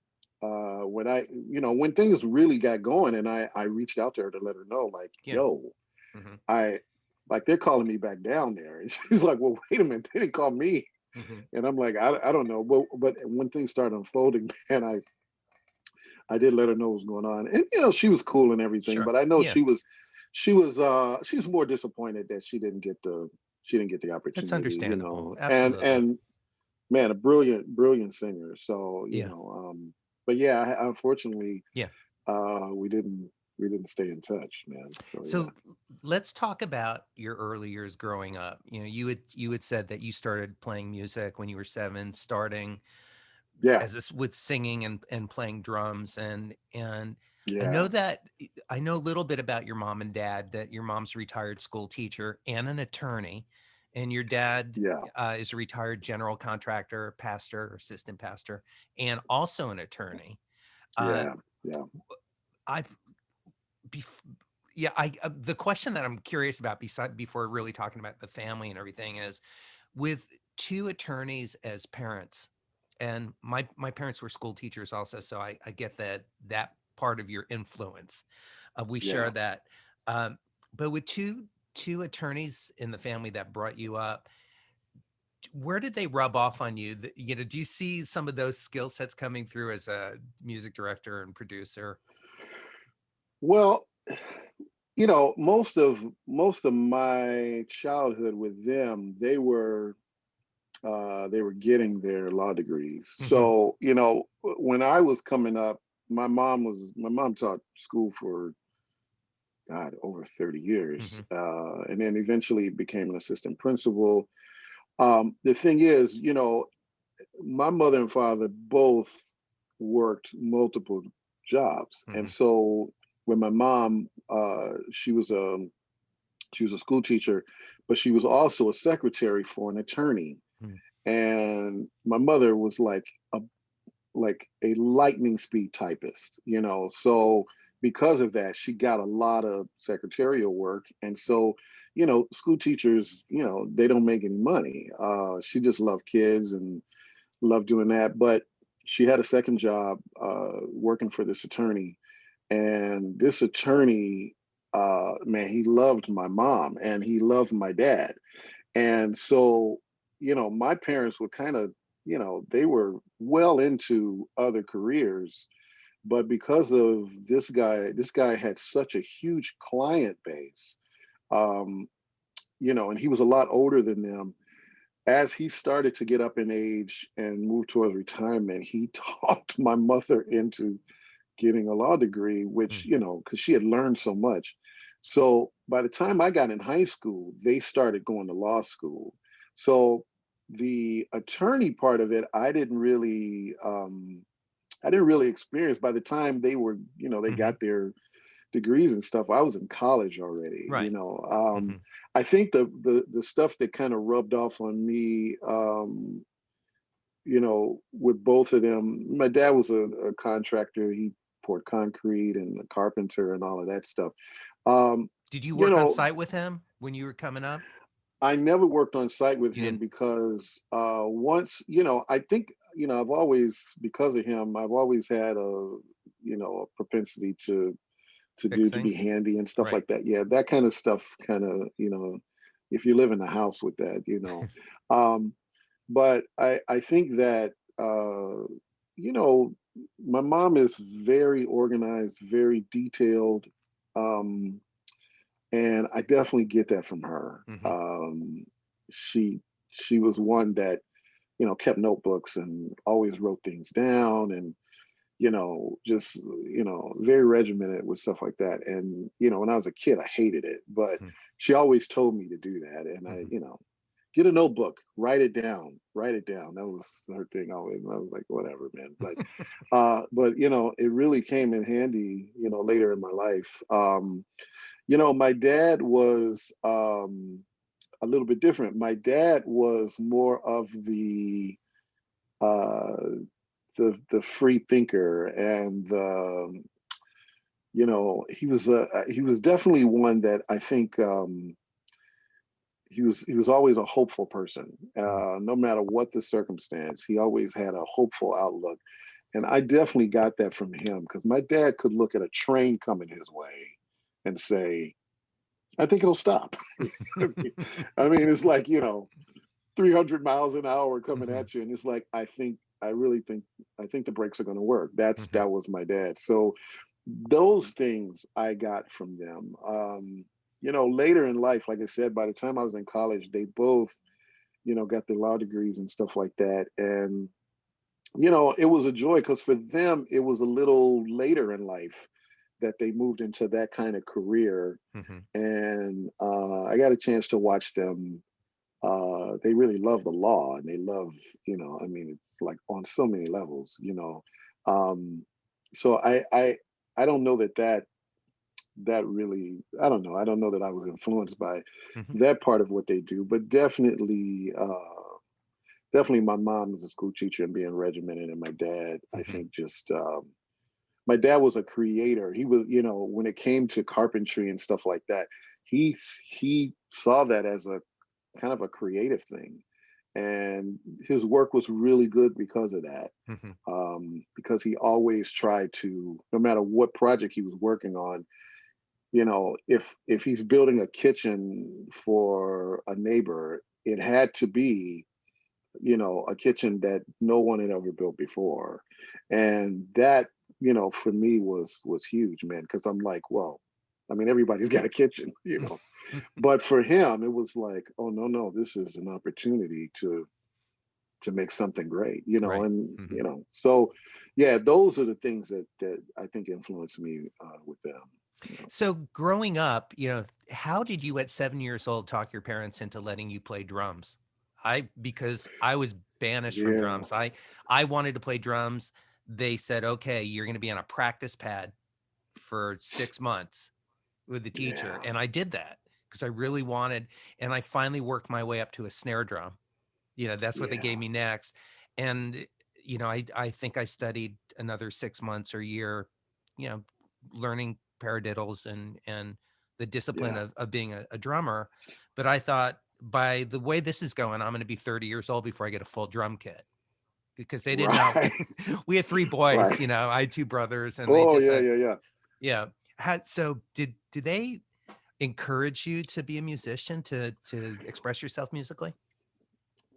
when when things really got going, and I reached out to her to let her know, like, Yeah. yo, Hmm. I like, they're calling me back down there. And she's like, well, wait a minute, they didn't call me. Hmm. And I'm like, I don't know. But when things started unfolding, man, I did let her know what was going on. And she was cool and everything, Sure. but I know Yeah. she was more disappointed that she didn't get the That's opportunity, understandable. and Absolutely. man, a brilliant singer. So, Yeah. but yeah, unfortunately, Yeah. we didn't stay in touch, man. So yeah. So let's talk about your early years growing up. You had said that you started playing music when you were 7, starting Yeah. as this with singing and playing drums, and Yeah. I know a little bit about your mom and dad, that your mom's a retired school teacher and an attorney, and your dad Yeah. is a retired general contractor, pastor, assistant pastor, and also an attorney. Uh, Yeah. Yeah. I bef- yeah, the question that I'm curious about, before really talking about the family and everything, is with 2 attorneys as parents, and my parents were school teachers also, so I get that part of your influence. We share Yeah. that. Um, but with two attorneys in the family that brought you up, where did they rub off on you? Do you see some of those skill sets coming through as a music director and producer? Well, most of my childhood with them, they were getting their law degrees. Hmm. So, when I was coming up, my mom taught school for, God, over 30 years. Hmm. And then eventually became an assistant principal. The thing is, my mother and father both worked multiple jobs. And Hmm. so when my mom, she was a school teacher, but she was also a secretary for an attorney. And my mother was like a lightning speed typist, so because of that, she got a lot of secretarial work. And so, school teachers, they don't make any money. She just loved kids and loved doing that. But she had a second job, working for this attorney. And this attorney, man, he loved my mom and he loved my dad. And so, my parents were kind of, they were well into other careers, but because of this guy had such a huge client base, um, and he was a lot older than them. As he started to get up in age and move towards retirement, he talked my mother into getting a law degree, which, because she had learned so much. So by the time I got in high school, they started going to law school. So the attorney part of it, I didn't really experience. By the time they were, they Hmm. got their degrees and stuff, I was in college already. Right. Hmm. I think the stuff that kind of rubbed off on me, with both of them. My dad was a contractor. He poured concrete and a carpenter and all of that stuff. Um, Did you you work on know, site with him when you were coming up? I never worked on site with You him didn't because once, I think, I've always, because of him, I've always had a propensity fix to be things? handy and stuff Right. like that. Yeah, that kind of stuff kind of, if you live in the house with that, Um, but I think that, you know, my mom is very organized, very detailed, um, and I definitely get that from her. Hmm. She she was one that, kept notebooks and always wrote things down, and just, very regimented with stuff like that. And, when I was a kid, I hated it, but she always told me to do that. And Hmm. get a notebook, write it down, write it down. That was her thing always. And I was like, whatever, man. But you know, it really came in handy, you know, later in my life. You know, my dad was a little bit different. My dad was more of uh, the free thinker, and you know, he was definitely one that I think he was always a hopeful person. No matter what the circumstance, he always had a hopeful outlook, and I definitely got that from him because my dad could look at a train coming his way and say, "I think it'll stop." I mean, it's like, you know, 300 miles an hour coming Mhm. at you, and it's like, I really think, I think the brakes are going to work. Mhm. That was my dad. So those things I got from them. You know, later in life, like I said, by the time I was in college, they both, you know, got their law degrees and stuff like that. And, you know, it was a joy because for them, it was a little later in life that they moved into that kind of career. Mhm. And I got a chance to watch them. They really love the law, and they love, you know, I mean, it's like on so many levels, you know. Um, so I don't know that really, I don't know. I don't know that I was influenced by Mhm. that part of what they do, but definitely, definitely my mom was a school teacher and being regimented, and my dad, I Mhm. think just, my dad was a creator. He was, you know, when it came to carpentry and stuff like that, he saw that as a kind of a creative thing. And his work was really good because of that. Mhm. Because he always tried to, no matter what project he was working on, you know, if he's building a kitchen for a neighbor, it had to be, you know, a kitchen that no one had ever built before. And that, you know, for me was huge, man, because I'm like, well, I mean, everybody's got a kitchen, you know. But for him, it was like, oh no, no, this is an opportunity to make something great, you know. Right. And Mhm. you know, so yeah, those are the things that I think influenced me with them, you know. So growing up, you know, how did you at 7 years old talk your parents into letting you play drums? Because I was banished from Yeah, drums. I wanted to play drums. They said, okay, you're going to be on a practice pad for 6 months with the teacher. yeah, And I did that because I really wanted, and I finally worked my way up to a snare drum. You know, that's what they yeah, gave me next. And, you know, I think I studied another 6 months or a year, you know, learning paradiddles and the discipline yeah. of being a drummer. But I thought by the way this is going, I'm going to be 30 years old before I get a full drum kit because they didn't know. Right, We had three boys, right. you know, I had two brothers and they Oh just yeah, said, yeah, yeah. yeah. So did they encourage you to be a musician, to express yourself musically?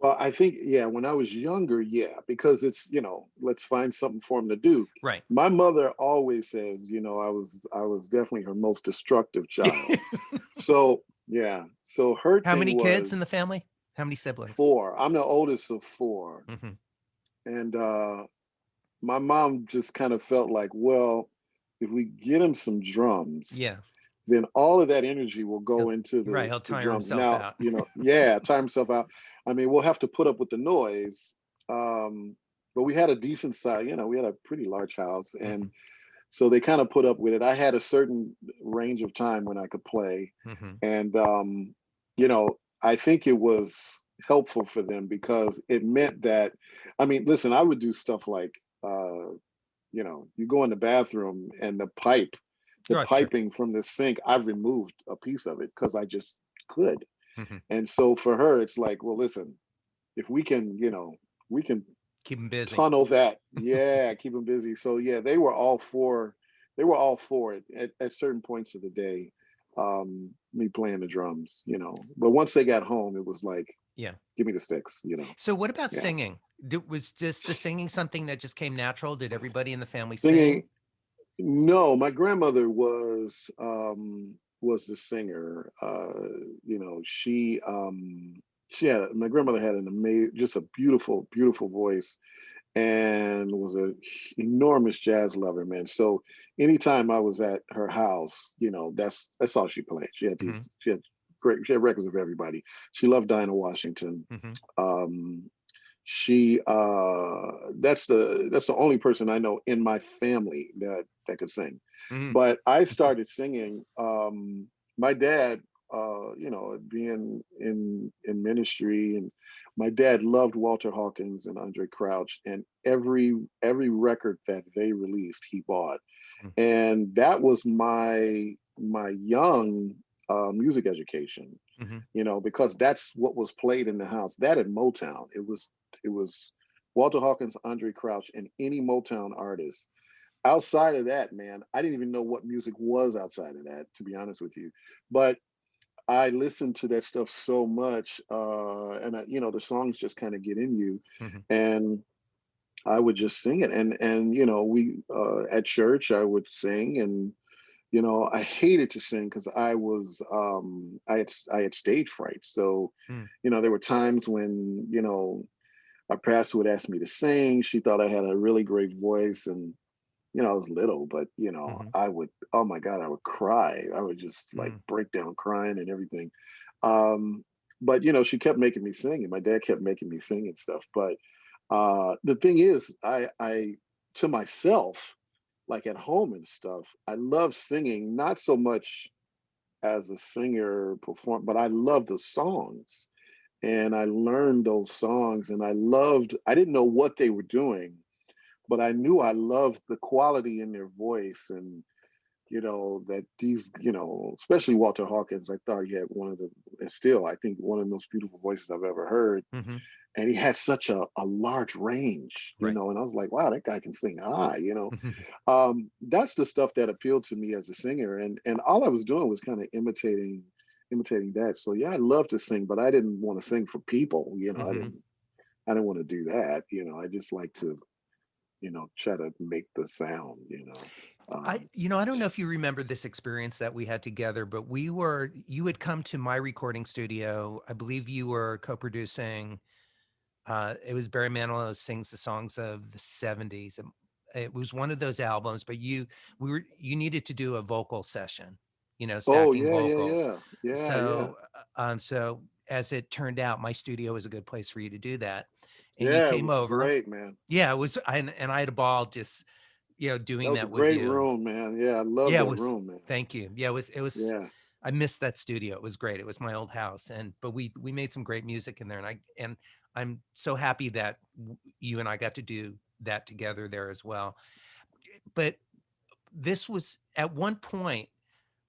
Well, I think, yeah, when I was younger, yeah, because it's, you know, let's find something for him to do. Right. My mother always says, you know, I was definitely her most destructive child. So yeah, so her How thing many kids in the was family? How many siblings? four. I'm the oldest of four. Mhm. And my mom just kind of felt like, well, if we get him some drums, Yeah. then all of that energy will go He'll into right, he'll the tire drums. himself Now, out. you know, yeah, time himself out. I mean, we'll have to put up with the noise. But we had a decent size, you know, we had a pretty large house. And Mhm. so they kind of put up with it. I had a certain range of time when I could play. Mhm. And, you know, I think it was helpful for them because it meant that, I mean, listen, I would do stuff like, you know, you go in the bathroom and the Right, sure. piping from the sink, I've removed a piece of it because I just could. Mhm. And so for her, it's like, well, listen, if we can, you know, we can Keep him busy. tunnel that, yeah, keep them busy. So yeah, they were all for it at certain points of the day. Me playing the drums, you know. But once they got home, it was like, Yeah. give me the sticks, you know. So what about Yeah. singing? Was just the singing something that just came natural? Did everybody in the family sing? Singing, no, my grandmother was the singer. You know, she had my grandmother had an amazing, just a beautiful, beautiful voice, and was a enormous jazz lover, man. So anytime I was at her house, you know, that's all she played. Mhm. She had great. She had records of everybody. She loved Dinah Washington. Mhm. She that's the only person I know in my family that could sing. Mhm. But I started singing. My dad, being in ministry, and my dad loved Walter Hawkins and Andrae Crouch, and every record that they released, he bought, Mhm. and that was my young music education. Mhm. Because that's what was played in the house. That at Motown, it was Walter Hawkins, Andrae Crouch, and any Motown artist. Outside of that, man, I didn't even know what music was outside of that, to be honest with you. But I listened to that stuff so much, and the songs just kind of get in you, Mhm. and I would just sing it. And we at church I would sing, and I hated to sing because I had stage fright. So, Mhm. there were times when, our pastor would ask me to sing. She thought I had a really great voice, and I was little, but Mhm. I would, oh my God, I would cry. I would just like Mhm. break down crying and everything. Um, but she kept making me sing, and my dad kept making me sing and stuff. But the thing is, I to myself, like at home and stuff, I love singing, not so much as a singer perform, but I love the songs. And I learned those songs, and I didn't know what they were doing, but I knew I loved the quality in their voice. And that these, especially Walter Hawkins, I thought he had one of the, and still, I think one of the most beautiful voices I've ever heard. Mhm. And he had such a large range, Right. and I was like, wow, that guy can sing high. Mhm. That's the stuff that appealed to me as a singer. And all I was doing was kind of imitating that. So yeah, I love to sing, but I didn't want to sing for people. Mhm. I didn't want to do that. I just like to, try to make the sound. Um, I don't know if you remember this experience that we had together, but you had come to my recording studio. I believe you were co-producing. It was Barry Manilow Sings the Songs of the '70s. It was one of those albums, but you needed to do a vocal session, oh stacking yeah, yeah, vocals. yeah, yeah, yeah, So as it turned out, my studio was a good place for you to do that. And you yeah. It came was over. great, man. Yeah, it was, and I had a ball just, That doing was a that with great you. room, man. Yeah, I love Yeah, it that was. room, man. Thank you. Yeah, it was, Yeah. I missed that studio. It was great. It was my old house. But we made some great music in there. And I'm so happy that you and I got to do that together there as well. But this was at one point,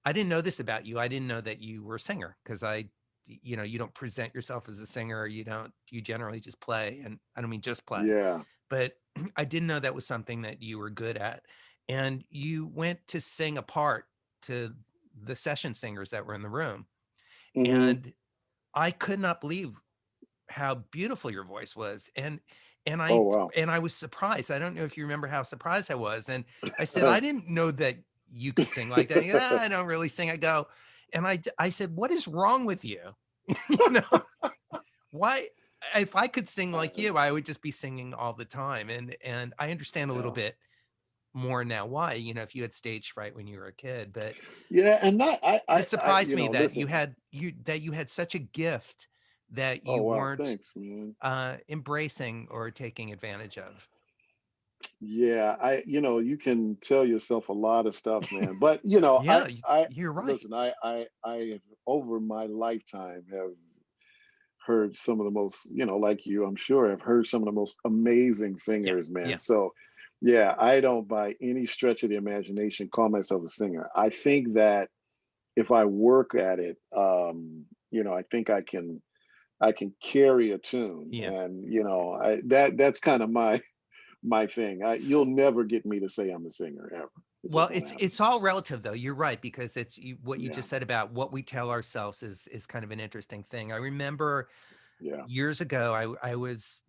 I didn't know this about you. I didn't know that you were a singer because you don't present yourself as a singer. You generally just play. And I don't mean just play, Yeah. but I didn't know that was something that you were good at. And you went to sing a part to the session singers that were in the room. Hmm. And I could not believe how beautiful your voice was. And Oh I wow. and I was surprised. I don't know if you remember how surprised I was. And I said, I didn't know that you could sing like that. "Ah, I don't really sing." I go, and I said, "What is wrong with you?" you know, why if I could sing like you, I would just be singing all the time. And I understand a little Yeah. bit more now why, if you had stage fright when you were a kid, but Yeah, and not it surprised me that listen. you had such a gift that Oh you wow, weren't thanks, man. embracing or taking advantage of. Yeah, you can tell yourself a lot of stuff, man. But Yeah, I you're right. listen. I have over my lifetime have heard some of the most, like you, I'm sure, have heard some of the most amazing Yeah, singers, man. yeah. So, yeah, I don't by any stretch of the imagination call myself a singer. I think that if I work at it, I think I can carry a tune, Yeah. and that's kind of my thing. You'll never get me to say I'm a singer ever. It Well, just won't it's happen. all relative though. You're right, because what you Yeah, just said about what we tell ourselves is kind of an interesting thing. I remember yeah. years ago, I was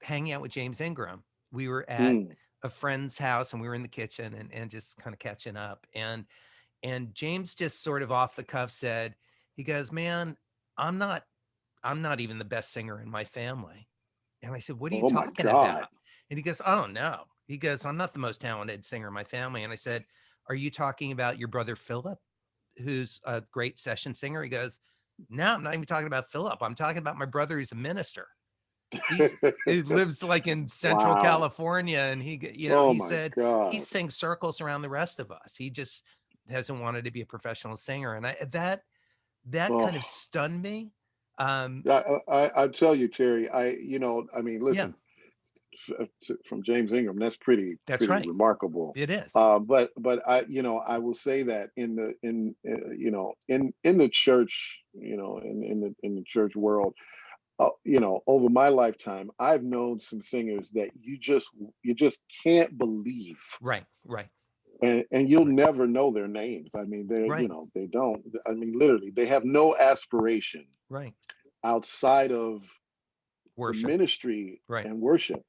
hanging out with James Ingram. We were at Mm. a friend's house and we were in the kitchen and just kind of catching up. And James just sort of off the cuff said, he goes, "Man, I'm not I'm not even the best singer in my family." And I said, "What are you Oh my talking God. about?" And he goes, "Oh no." He goes, "I'm not the most talented singer in my family." And I said, "Are you talking about your brother Philip?" who's a great session singer. He goes, no, I'm not even talking about Philip. I'm talking about my brother who's a minister. He lives like in Central Wow. California, and he Oh he my said he God. sings circles around the rest of us. He just hasn't wanted to be a professional singer, and that Oh, kind of stunned me. I tell you, Terry, I mean, Yeah, listen, from James Ingram, that's pretty that's right. remarkable. It is. But I will say that in the church, in the church world, over my lifetime, I've known some singers that you just can't believe, Right, right, and you'll right, never know their names. I mean, right, they don't. I mean, literally, they have no aspiration right. outside of the Worship. ministry Right. and worship.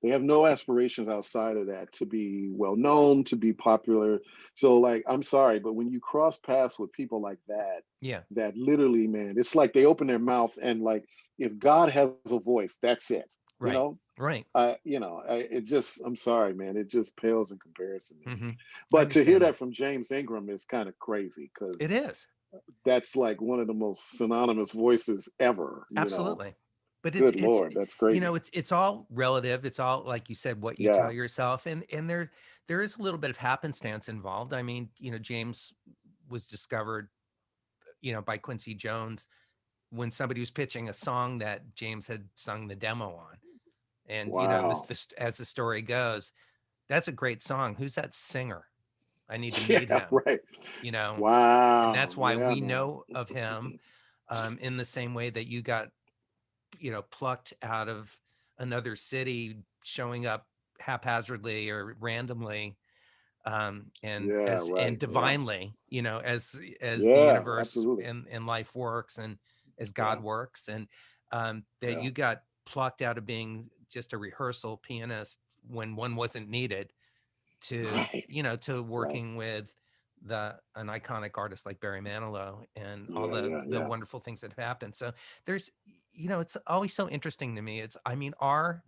They have no aspirations outside of that to be well known, to be popular. So, like, I'm sorry, but when you cross paths with people like that, Yeah. that literally, man, it's like they open their mouth and, like, if God has a voice, that's it. You Right. know, Right. it just, I'm sorry, man, it just pales in comparison to me. I But to hear understand that that. from James Ingram is kind of crazy, It because is. that's like one of the most synonymous voices ever. Absolutely. But Good Lord, that's crazy. it's all relative. It's all, like you said, what you Yeah. tell yourself. And there is a little bit of happenstance involved. I mean, James was discovered, by Quincy Jones when somebody was pitching a song that James had sung the demo on. And, Wow. as the story goes, that's a great song. Who's that singer? I need to meet Yeah. him, Right. you know, and Wow. that's why Yeah, we man. know of him, in the same way that you got, plucked out of another city, showing up haphazardly or randomly, and Yeah. as and Right. Yeah. divinely, as the Yeah. universe Absolutely. and life works, and as Yeah. God works, and that Yeah. you got plucked out of being just a rehearsal pianist when one wasn't needed, to Right. to Right. working with an iconic artist like Barry Manilow, and all Yeah. the Yeah. the Yeah. wonderful things that have happened. So there's, it's always so interesting to me. I mean, our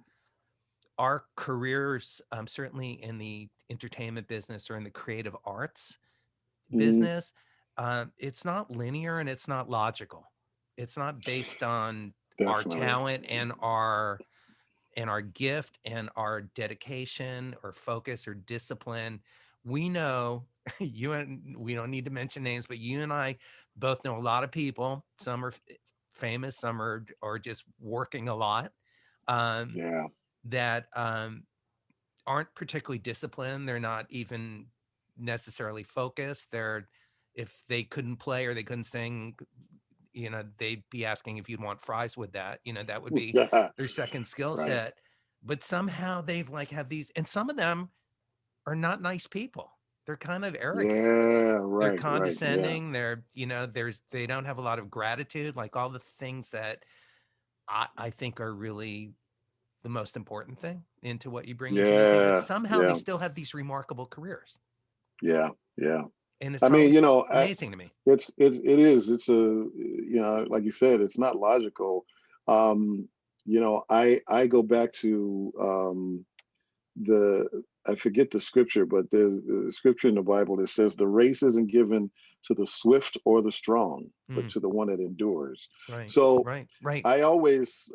careers, certainly in the entertainment business or in the creative arts Mhm. business, it's not linear and it's not logical. It's not based on our Definitely. talent and our gift and our dedication or focus or discipline. We know, we don't need to mention names, but you and I both know a lot of people. Some are famous, some are just working a lot, um, Yeah. that aren't particularly disciplined. They're not even necessarily focused. If they couldn't play or they couldn't sing, they'd be asking if you'd want fries with that. That would be Yeah. their second skill Right. set. But somehow they've like have these, and some of them are not nice people. They're kind of arrogant. Yeah. They're Right. Right. Yeah. condescending. They don't have a lot of gratitude, like all the things that I think are really the most important thing into what you bring into music. But Yeah. somehow they Yeah. still have these remarkable careers. Yeah. Yeah. And I it's mean, always amazing to me. it is like you said, it's not logical. I go back to the I forget the scripture, but there's a scripture in the Bible that says the race isn't given to the swift or the strong, but Mm, to the one that endures. right, So right, right. I always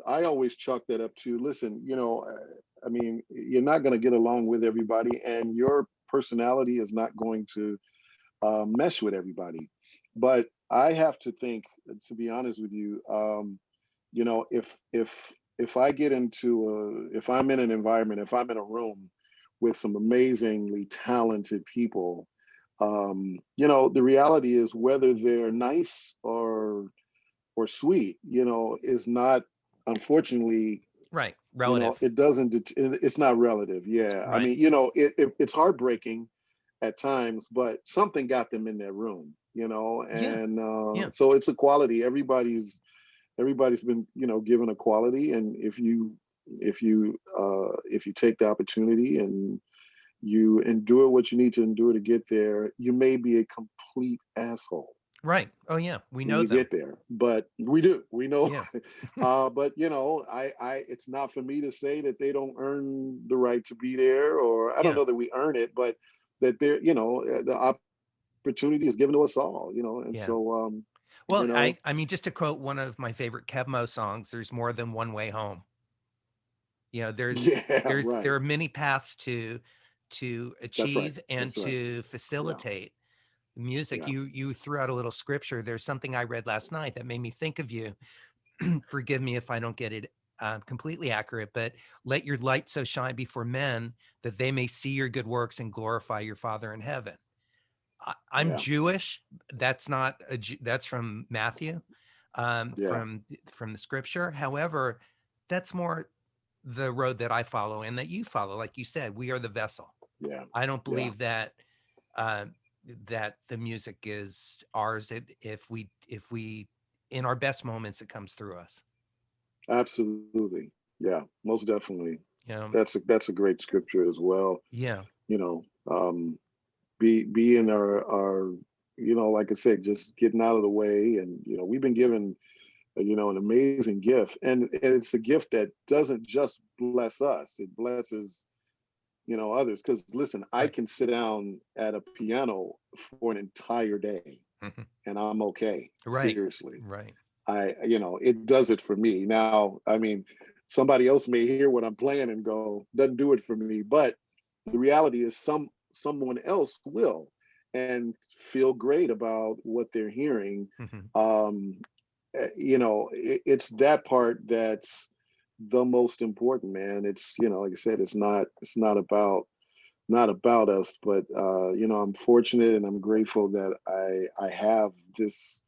chalk that up to, listen, I mean, you're not going to get along with everybody, and your personality is not going to mesh with everybody. But I have to think, to be honest with you, if I get if I'm in an environment, if I'm in a room with some amazingly talented people, the reality is, whether they're nice or sweet, is not, unfortunately, Right. Relative. it's not relative. Yeah. I Right. mean, it's heartbreaking at times, but something got them in that room, Yeah. and Yeah. so it's a quality. Everybody's been, given a quality, and if you take the opportunity and you endure what you need to endure to get there, you may be a complete asshole Right. Oh yeah. We when know you them. get there, but we know. Yeah. But it's not for me to say that they don't earn the right to be there, or I don't Yeah. know that we earn it, but that they're, the opportunity is given to us all, and Yeah. so, Well, I mean, just to quote one of my favorite Kebmo songs, there's more than one way home. yeah, There right. are many paths to That's right. achieve and That's right. to Yeah. facilitate music. Yeah. You threw out a little scripture. There's something I read last night that made me think of you. Forgive me if I don't get it completely accurate, but let your light so shine before men that they may see your good works and glorify your Father in heaven. I'm Yeah. Jewish. That's not that's from Matthew, Yeah. from the scripture. However, that's more the road that I follow and that you follow. Like you said, we are the vessel. Yeah. I don't Yeah. believe that uh, that the music is ours. If we in our best moments, it comes through us. Absolutely. Yeah. Most definitely. You know, That's a great scripture as well. yeah, You know, be in our like I said, just getting out of the way, and we've been given an amazing gift, and it's a gift that doesn't just bless us; it blesses others. Because listen, I right, can sit down at a piano for an entire day, mhm, and I'm okay. right, Seriously, right, it does it for me. Now, I mean, somebody else may hear what I'm playing and go, doesn't do it for me. But the reality is someone else will and feel great about what they're hearing. mhm, Um, it's that part that's the most important, man. It's, like I said, it's not about us, but I'm fortunate and I'm grateful that I have this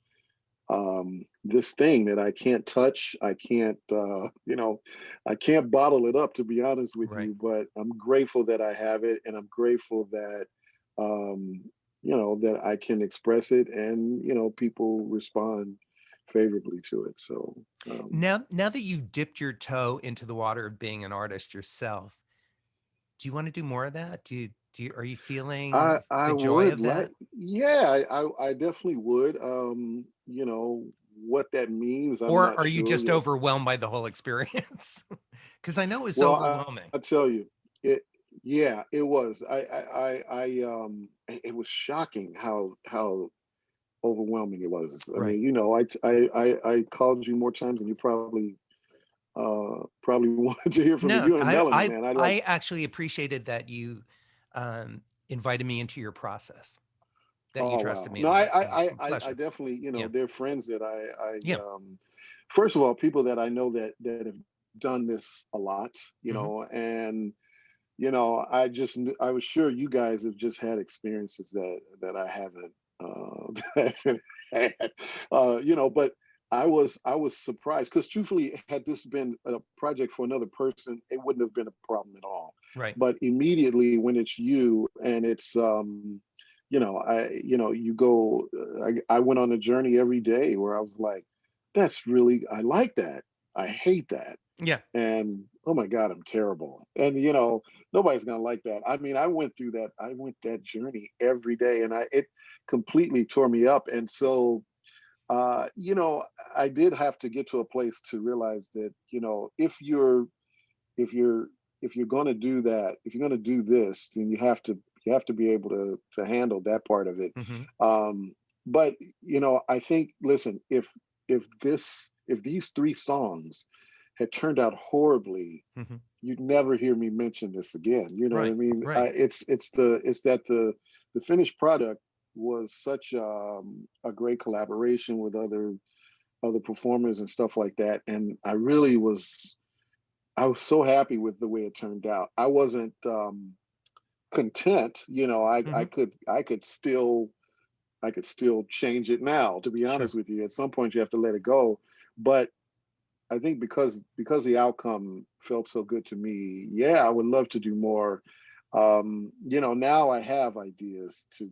thing that I can't touch. I can't bottle it up, to be honest with right. you, but I'm grateful that I have it, and I'm grateful that, um, that I can express it, and, people respond favorably to it. So, Now that you've dipped your toe into the water of being an artist yourself, do you want to do more of that? Are you feeling I the joy would of like, that? yeah, I definitely would. What that means, I'm Or not are you sure just yet. overwhelmed by the whole experience? Because I know it's Well, overwhelming. I tell you, it yeah, it was. It was shocking how overwhelming it was. I Right. mean, I called you more times than you probably wanted to hear from me. No, You and Melanie, man. I like. I actually appreciated that you um, invited me into your process, that you Oh trusted wow. me No, enough. I Pleasure. definitely, Yeah. they're friends that I Yeah. first of all, people that I know that have done this a lot, Hmm. and I was sure you guys have just had experiences that I haven't, that I haven't had, but I was surprised, because truthfully, had this been a project for another person, it wouldn't have been a problem at all. Right. But immediately when it's you, and it's, you go, I went on a journey every day where I was like, I like that. I hate that. Yeah. And oh my God, I'm terrible. And nobody's gonna like that. I mean, I went that journey every day, and it completely tore me up. And so, I did have to get to a place to realize that, if you're if you're going to do that, if you're going to do this, then you have to be able to handle that part of it. Hmm. But I think, listen, if these three songs had turned out horribly, Hmm. you'd never hear me mention this again. You know what I Right. mean? Right. It's that the finished product was such, a great collaboration with other performers and stuff like that, and I was so happy with the way it turned out. I wasn't, content. Hmm. I could still change it now. To be Sure. honest with you, at some point you have to let it go. But I think because the outcome felt so good to me, yeah, I would love to do more. Now I have ideas to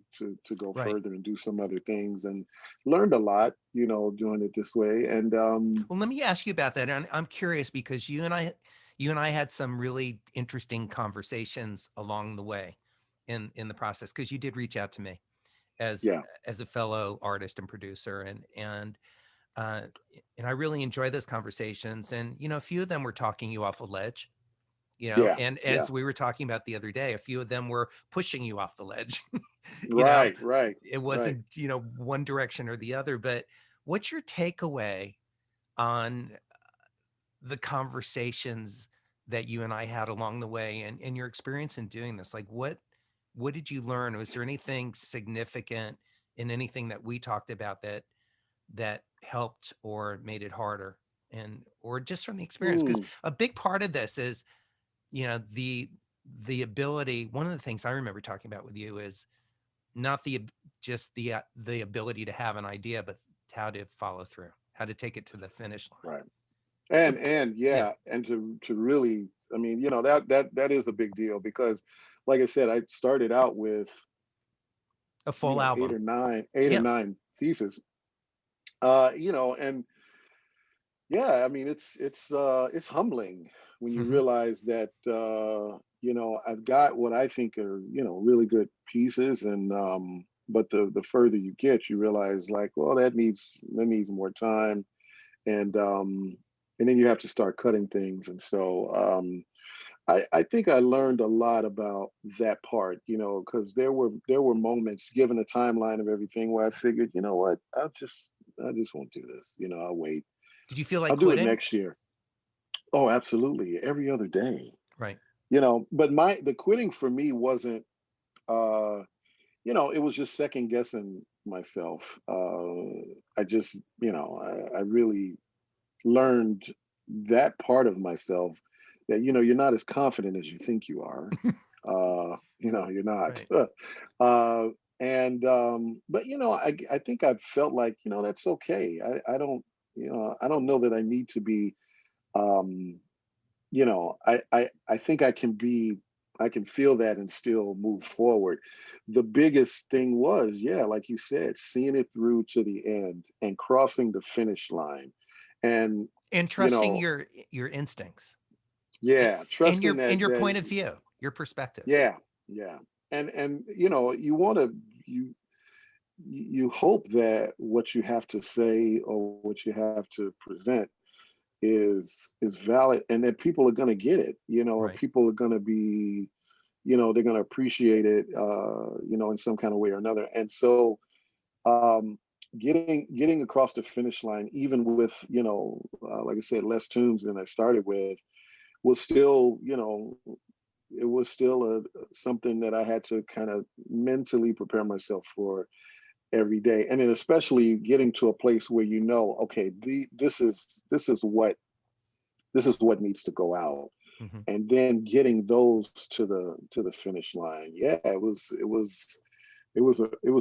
go Right. further and do some other things, and learned a lot, doing it this way. And Well, let me ask you about that. And I'm curious because you and I had some really interesting conversations along the way in the process, because you did reach out to me as yeah, as a fellow artist and producer, uh, and I really enjoy those conversations. And a few of them were talking you off a ledge, Yeah, and yeah. as we were talking about the other day, a few of them were pushing you off the ledge. you know, Right, right, it right. wasn't, one direction or the other. But what's your takeaway on the conversations that you and I had along the way, and your experience in doing this? Like, what did you learn? Was there anything significant in anything that we talked about that helped or made it harder, and or just from the experience? Because Hmm. a big part of this is, the ability. One of the things I remember talking about with you is not just the ability to have an idea, but how to follow through, how to take it to the finish line. Right. So And yeah, yeah, and to really, I mean, that is a big deal because, like I said, I started out with a full album. eight or Yeah. nine pieces. And yeah, I mean, it's humbling when you Hmm. realize that I've got what I think are really good pieces, and but the further you get, you realize like, well, that needs more time, and then you have to start cutting things, and so I think I learned a lot about that part, because there were moments, given a timeline of everything, where I figured, you know what, I just won't do this, I'll wait. Did you feel like I'll do it quitting? next year. Oh, absolutely. Every other day. Right. But the quitting for me wasn't uh, it was just second guessing myself. I just, I really learned that part of myself that, you're not as confident as you think you are. You're not. Right. uh, and but I think I've felt like, that's okay. I don't know that I need to be um I think I can feel that and still move forward. The biggest thing was, yeah, like you said, seeing it through to the end and crossing the finish line. And, And you trusting know, your instincts, a- yeah, and trusting your that, point of view, your perspective. yeah, yeah. And you want to, you hope that what you have to say or what you have to present is valid, and that people are going to get it, or Right. people are going to be, they're going to appreciate it, in some kind of way or another. And so um, getting across the finish line, even with, like I said, less tunes than I started with, was still, it was still something that I had to kind of mentally prepare myself for every day. And then especially getting to a place where, okay, this is what needs to go out, Hmm. and then getting those to the finish line. Yeah, it was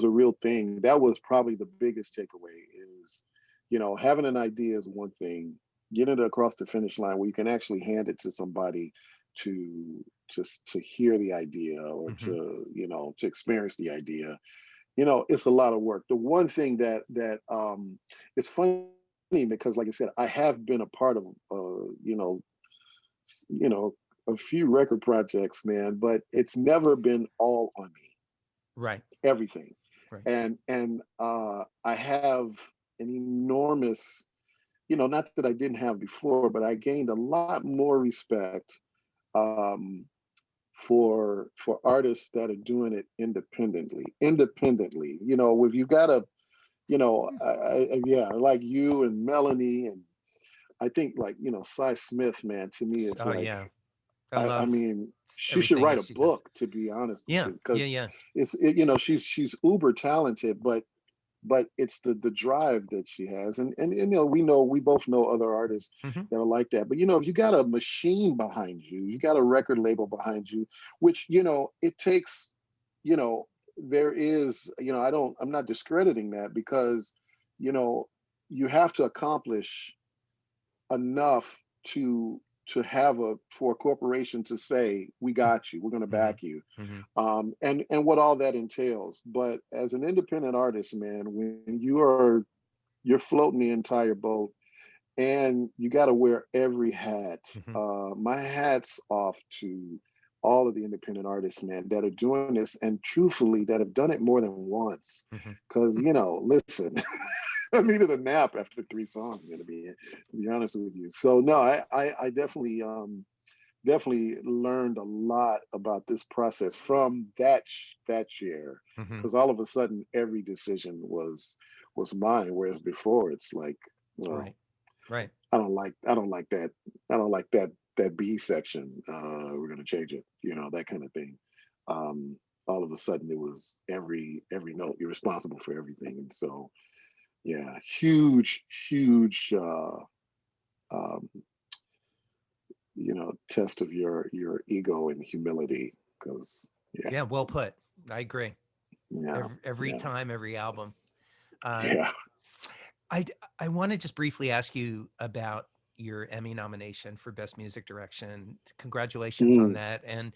a real thing. That was probably the biggest takeaway is, having an idea is one thing, getting it across the finish line where you can actually hand it to somebody to to hear the idea, or Hmm. to experience the idea. It's a lot of work. The one thing that it's funny, because like I said, I have been a part of you know a few record projects, man, but it's never been all on me, Right. everything. Right. And I have an enormous, not that I didn't have before, but I gained a lot more respect um, for artists that are doing it independently. If you got a, yeah, like you and Melanie, and I think, like, Cy Smith, man, to me is Oh like, yeah, I I love mean, she should everything write that a she does. book, to be honest with Yeah. you, Yeah. because Yeah. she's uber talented, but it's the drive that she has, and we both know other artists Hmm. that are like that. But if you got a machine behind you, you got a record label behind you, which it takes, you know there is, I'm not discrediting that, because you know you have to accomplish enough to have for a corporation to say, we got you, we're going to Hmm. back you, Hmm. and what all that entails. But as an independent artist, man, when you're floating the entire boat, and you got to wear every hat. Hmm. My hat's off to all of the independent artists, man, that are doing this, and truthfully, that have done it more than once. Hmm. Because listen, I needed a nap after 3 songs. To be honest with you. So no, I definitely definitely learned a lot about this process from that year, Hmm. because all of a sudden every decision was mine, whereas before it's like, well, Right. Right. I don't like that. I don't like that B section. We're gonna change it. That kind of thing. Um, all of a sudden, it was every note. You're responsible for everything, and so yeah, huge. Um, test of your ego and humility. Because yeah, Yeah. Well put. I agree. yeah, Every yeah, time, every album. Uh, yeah. I I want to just briefly ask you about your Emmy nomination for Best Music Direction. Congratulations on Mm, that, and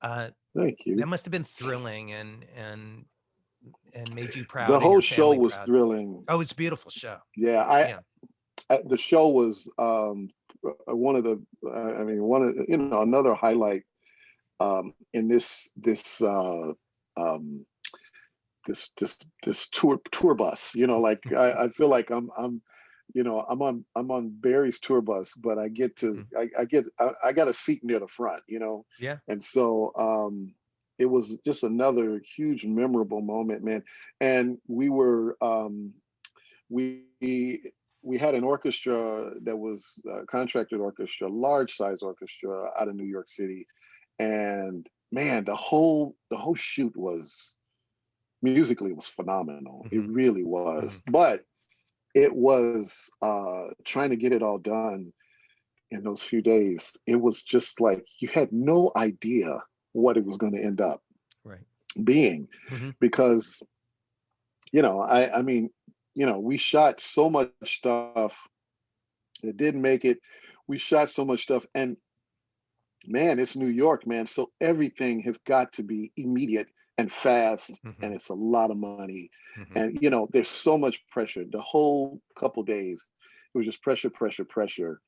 uh, thank that you. must have been thrilling and made you The proud and whole your show family was proud. thrilling. Oh, it's a beautiful show. Yeah, Yeah. the show was one of the I mean one of another highlight in um, this tour bus. Like I feel like I'm on Barry's tour bus, but I get to Mhm. I got a seat near the front. Yeah. And so it was just another huge memorable moment, man. And we we had an orchestra that was a contracted orchestra, large size orchestra out of New York City, and man, the whole shoot was musically it was phenomenal. It Hmm. really Hmm. was, but it was trying to get it all done in those few days. It was just like you had no idea what it was going to end up Right. being, Hmm. because I mean, we shot so much stuff that didn't make it. We shot so much stuff, and man, it's New York, man. So everything has got to be immediate and fast, and Hmm. it's a lot of money. Hmm. And there's so much pressure. The whole couple days, it was just pressure, pressure, pressure.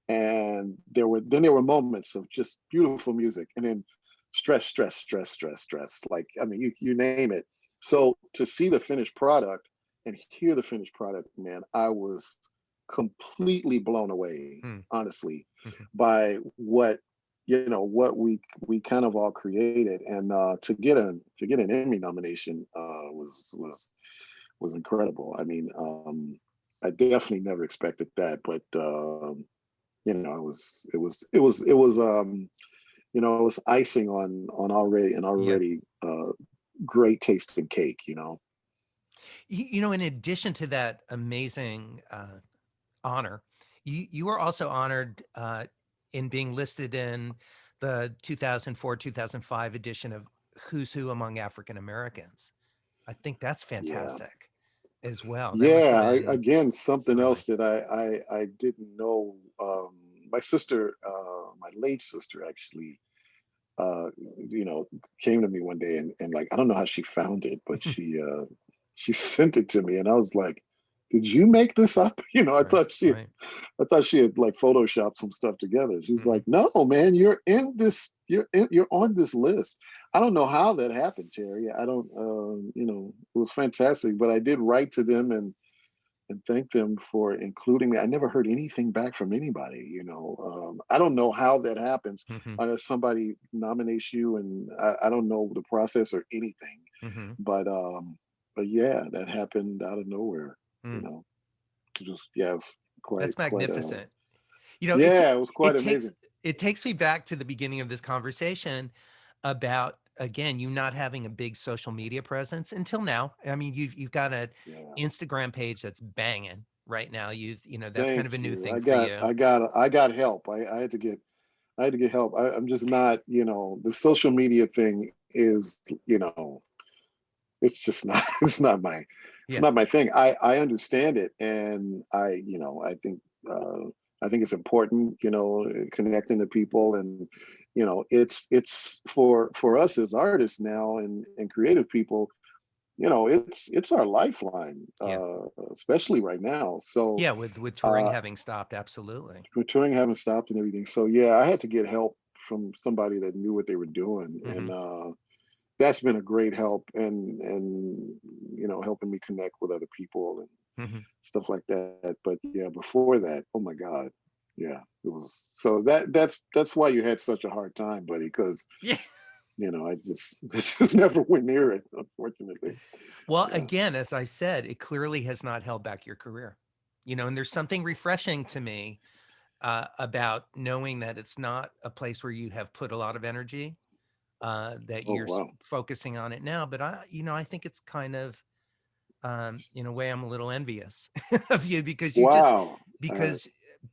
And there were moments of just beautiful music, and then stress, stress, stress, stress, stress. Like I mean, you name it. So to see the finished product and hear the finished product, man, I was completely blown away, Hmm. honestly, Hmm. by what we kind of all created. And to get an Emmy nomination was incredible. I mean, I definitely never expected that, but it was icing on already an Yeah. already great tasting cake. In addition to that amazing honor, you were also honored in being listed in the 2004-2005 edition of Who's Who Among African Americans. I think that's Yeah. fantastic as well. That must have Yeah, been again, something thrilling. else that I didn't know. My sister, my late sister, actually, uh, came to me one day, and like I don't know how she found it, but she sent it to me, and I was like, "Did you make this up?" Right, right. I thought she had like photoshopped some stuff together. She's Hmm. like, "No, man, you're on this list." I don't know how that happened, Terry. I don't, it was fantastic, but I did write to them and thank them for including me. I never heard anything back from anybody. I don't know how that happens. Hmm. Somebody nominates you, and I don't know the process or anything. Hmm. But yeah, that happened out of nowhere. You Mm. know, just yeah, it was That's quite magnificent. yeah, it was It quite takes amazing. it takes me back to the beginning of this conversation about, again, you not having a big social media presence until now. I mean, you've got a Yeah, Instagram page that's banging right now. That's kind of thank a new you. thing for you. I got help. I had to get help. I'm just not, the social media thing is, it's just not it's Yeah. not my thing. I understand it, and uh I think it's important, connecting to people. And it's for us as artists now, and creative people, it's our lifeline, Yeah. especially right now. So Yeah, with touring uh having stopped, absolutely. touring haven't stopped and everything. So yeah, I had to get help from somebody that knew what they were doing. Hmm. And that's been a great help, and helping me connect with other people and Hmm. stuff like that. But yeah, before that, oh my God, yeah, so that's why you had such a hard time, buddy, because Yeah. I just never went near it, unfortunately. Well, Yeah. again, as I said, it clearly has not held back your career. And there's something refreshing to me about knowing that it's not a place where you have put a lot of energy, that Oh you're wow. focusing on it now. But I think it's kind of, in a way, I'm a little envious of you because Wow. because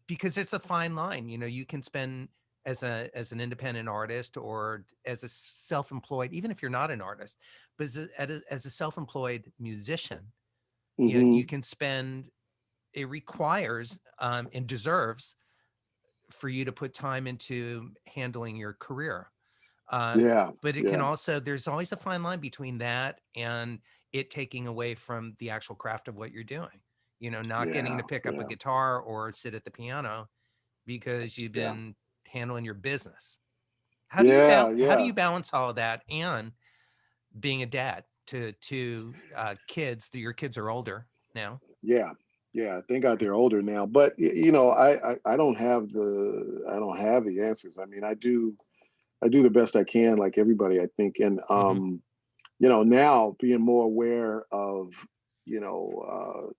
because it's a fine line. You can spend as an independent artist or as a self-employed, even if you're not an artist, but as a self-employed musician, hmm you can spend. It requires and deserves for you to put time into handling your career. Yeah. But it can Yeah. also, there's always a fine line between that and it taking away from the actual craft of what you're doing. Not getting Yeah. to pick up a Yeah. guitar or sit at the piano because you've Yeah. been handling your business. Yeah. How do Yeah. you balance all of that and being a dad to kids? Your kids are older now. Yeah. Yeah. Thank God they're older now, but I don't have the answers. I mean, I do the best I can, like everybody, I think, and Hmm. now being more aware of you know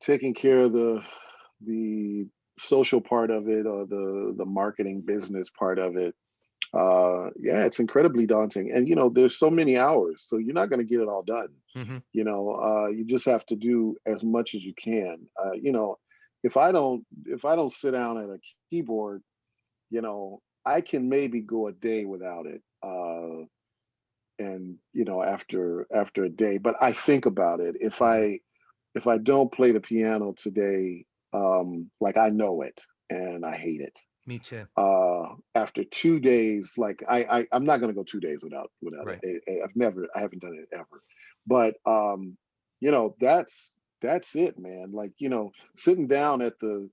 taking care of the social part of it, or the marketing business part of it. Yeah, it's incredibly daunting, and there's so many hours, so you're not going to get it all done. Hmm. You just have to do as much as you can. If I don't sit down at a keyboard, I can maybe go a day without it. And after a day, but I think about it. if Hmm. i if I don't play the piano today, like, I know it and I hate it. Me too. After 2 days, like, I'm not going to go 2 days without Right. it. I haven't done it ever. But that's it, man. Like, sitting down at the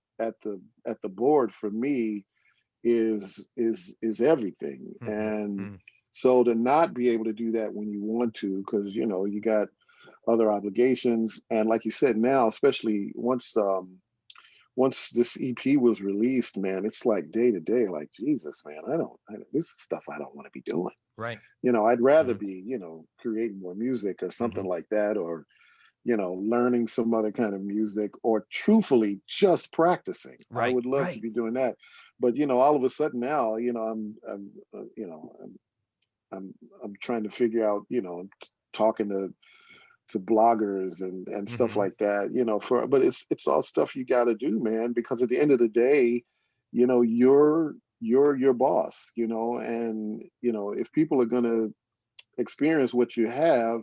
board for me is everything. Hmm. And Hmm. so to not be able to do that when you want to, because you got other obligations, and like you said, now, especially once this EP was released, man, it's like day to day, like, Jesus, man, this is stuff I don't want to be doing. Right. I'd rather Hmm. be, creating more music or Hmm. something like that, or learning some other kind of music, or truthfully just practicing. I Right. would love to Right. be doing that. But all of a sudden now, I'm I'm trying to figure out, talking to bloggers and stuff Hmm. like that, but it's all stuff you got to do, man, because at the end of the day, you're your boss, and if people are going to experience what you have,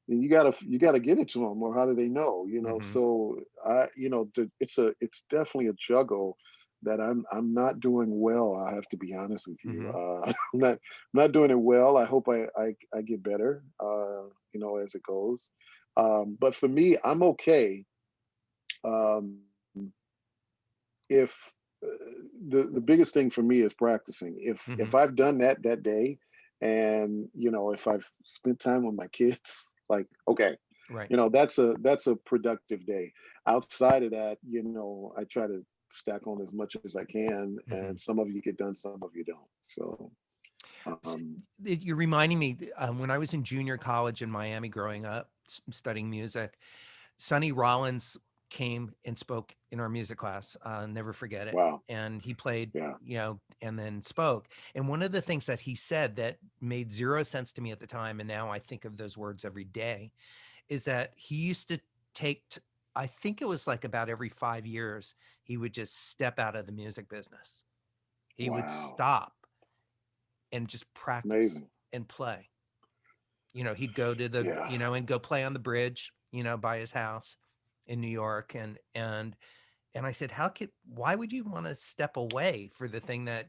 then you gotta get it to them, or how do they know? Hmm. So it's definitely a juggle that I'm not doing well. I have to be honest with you. Hmm. I'm not doing it well. I hope I get better, as it goes. But for me, I'm okay. Um, if the biggest thing for me is practicing. If Hmm. I've done that day, and if I've spent time with my kids, like, okay, Right. that's a productive day. Outside of that, I try to stack on as much as I can, Hmm. and some of you get done, some of you don't. So um You're reminding me, when I was in junior college in Miami growing up, studying music, Sonny Rollins came and spoke in our music class. I'll never forget it. wow. And he played, Yeah. and then spoke. And one of the things that he said that made zero sense to me at the time, and now I think of those words every day, is that he used to take, I think it was like about every 5 years, he would just step out of the music business. He would Wow. stop and just practice Amazing. and play. He'd go to the, Yeah. and go play on the bridge, by his house in New York. And I said, why would you want to step away for the thing that,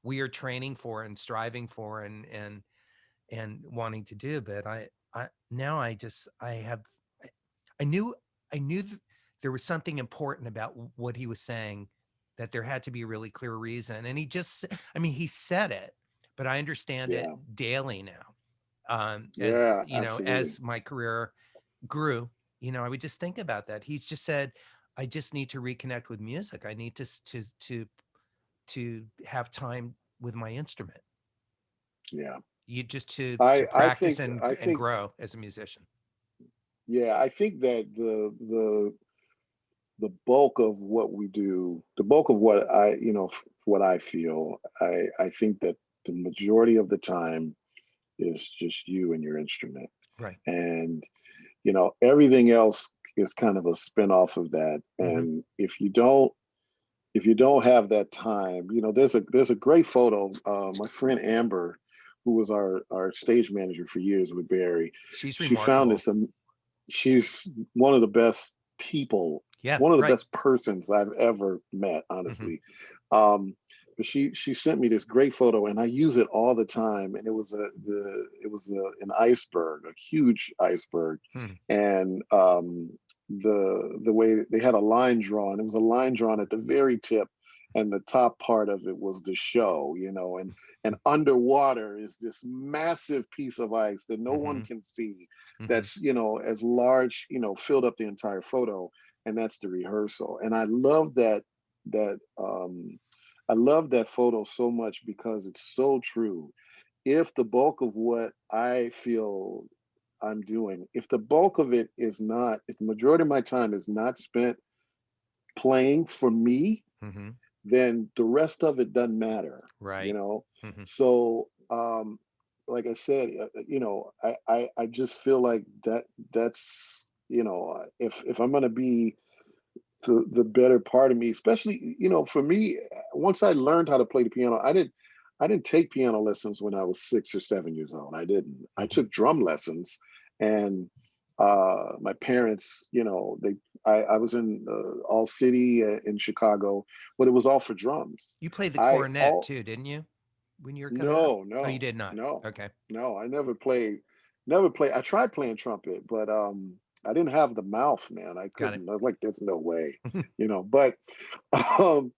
we are training for and striving for and wanting to do? But now I I knew, there was something important about what he was saying, that there had to be a really clear reason. And he said it, but I understand it Yeah. daily now. Yeah. Absolutely. As my career grew, I would just think about that. He's just said, I just need to reconnect with music. I need to have time with my instrument. Yeah. You just to I practice think and grow as a musician. yeah, I think that the bulk of what we do, the bulk of what what I feel, I think that the majority of the time is just you and your instrument. Right. And everything else is kind of a spin-off of that. Mm-hmm. And if you don't have that time, there's a great photo. My friend Amber, who was our stage manager for years with Barry, She's she found remarkable. this. She's one of the best people, Yeah, one of the right. best persons I've ever met, Mm-hmm. honestly. But she sent me this great photo, and I use it all the time. And an iceberg, a huge iceberg, Hmm. and the way they had a line drawn. It was a line drawn at the very tip, and the top part of it was the show. And underwater is this massive piece of ice that no one Mm-hmm. can see. Mm-hmm. That's as large, filled up the entire photo, and that's the rehearsal. And I love that I love that photo so much because it's so true. If the bulk of what I feel I'm doing, if the bulk of it is not, if the majority of my time is not spent playing for me, Mm-hmm. then the rest of it doesn't matter, Right. Mm-hmm. So, like I said, I just feel like that's, if I'm going to be the better part of me, especially, for me, once I learned how to play the piano, I didn't take piano lessons when I was 6 or 7 years old. I didn't. I Mm-hmm. took drum lessons, and my parents, I was in All City in Chicago, but it was all for drums. You played the I cornet all too, didn't you? When you were coming up? No, Oh, you no, did not. no, Okay. no. I never played. I tried playing trumpet, but I didn't have the mouth, man. I Got it. couldn't. I was like, there's no way, But um,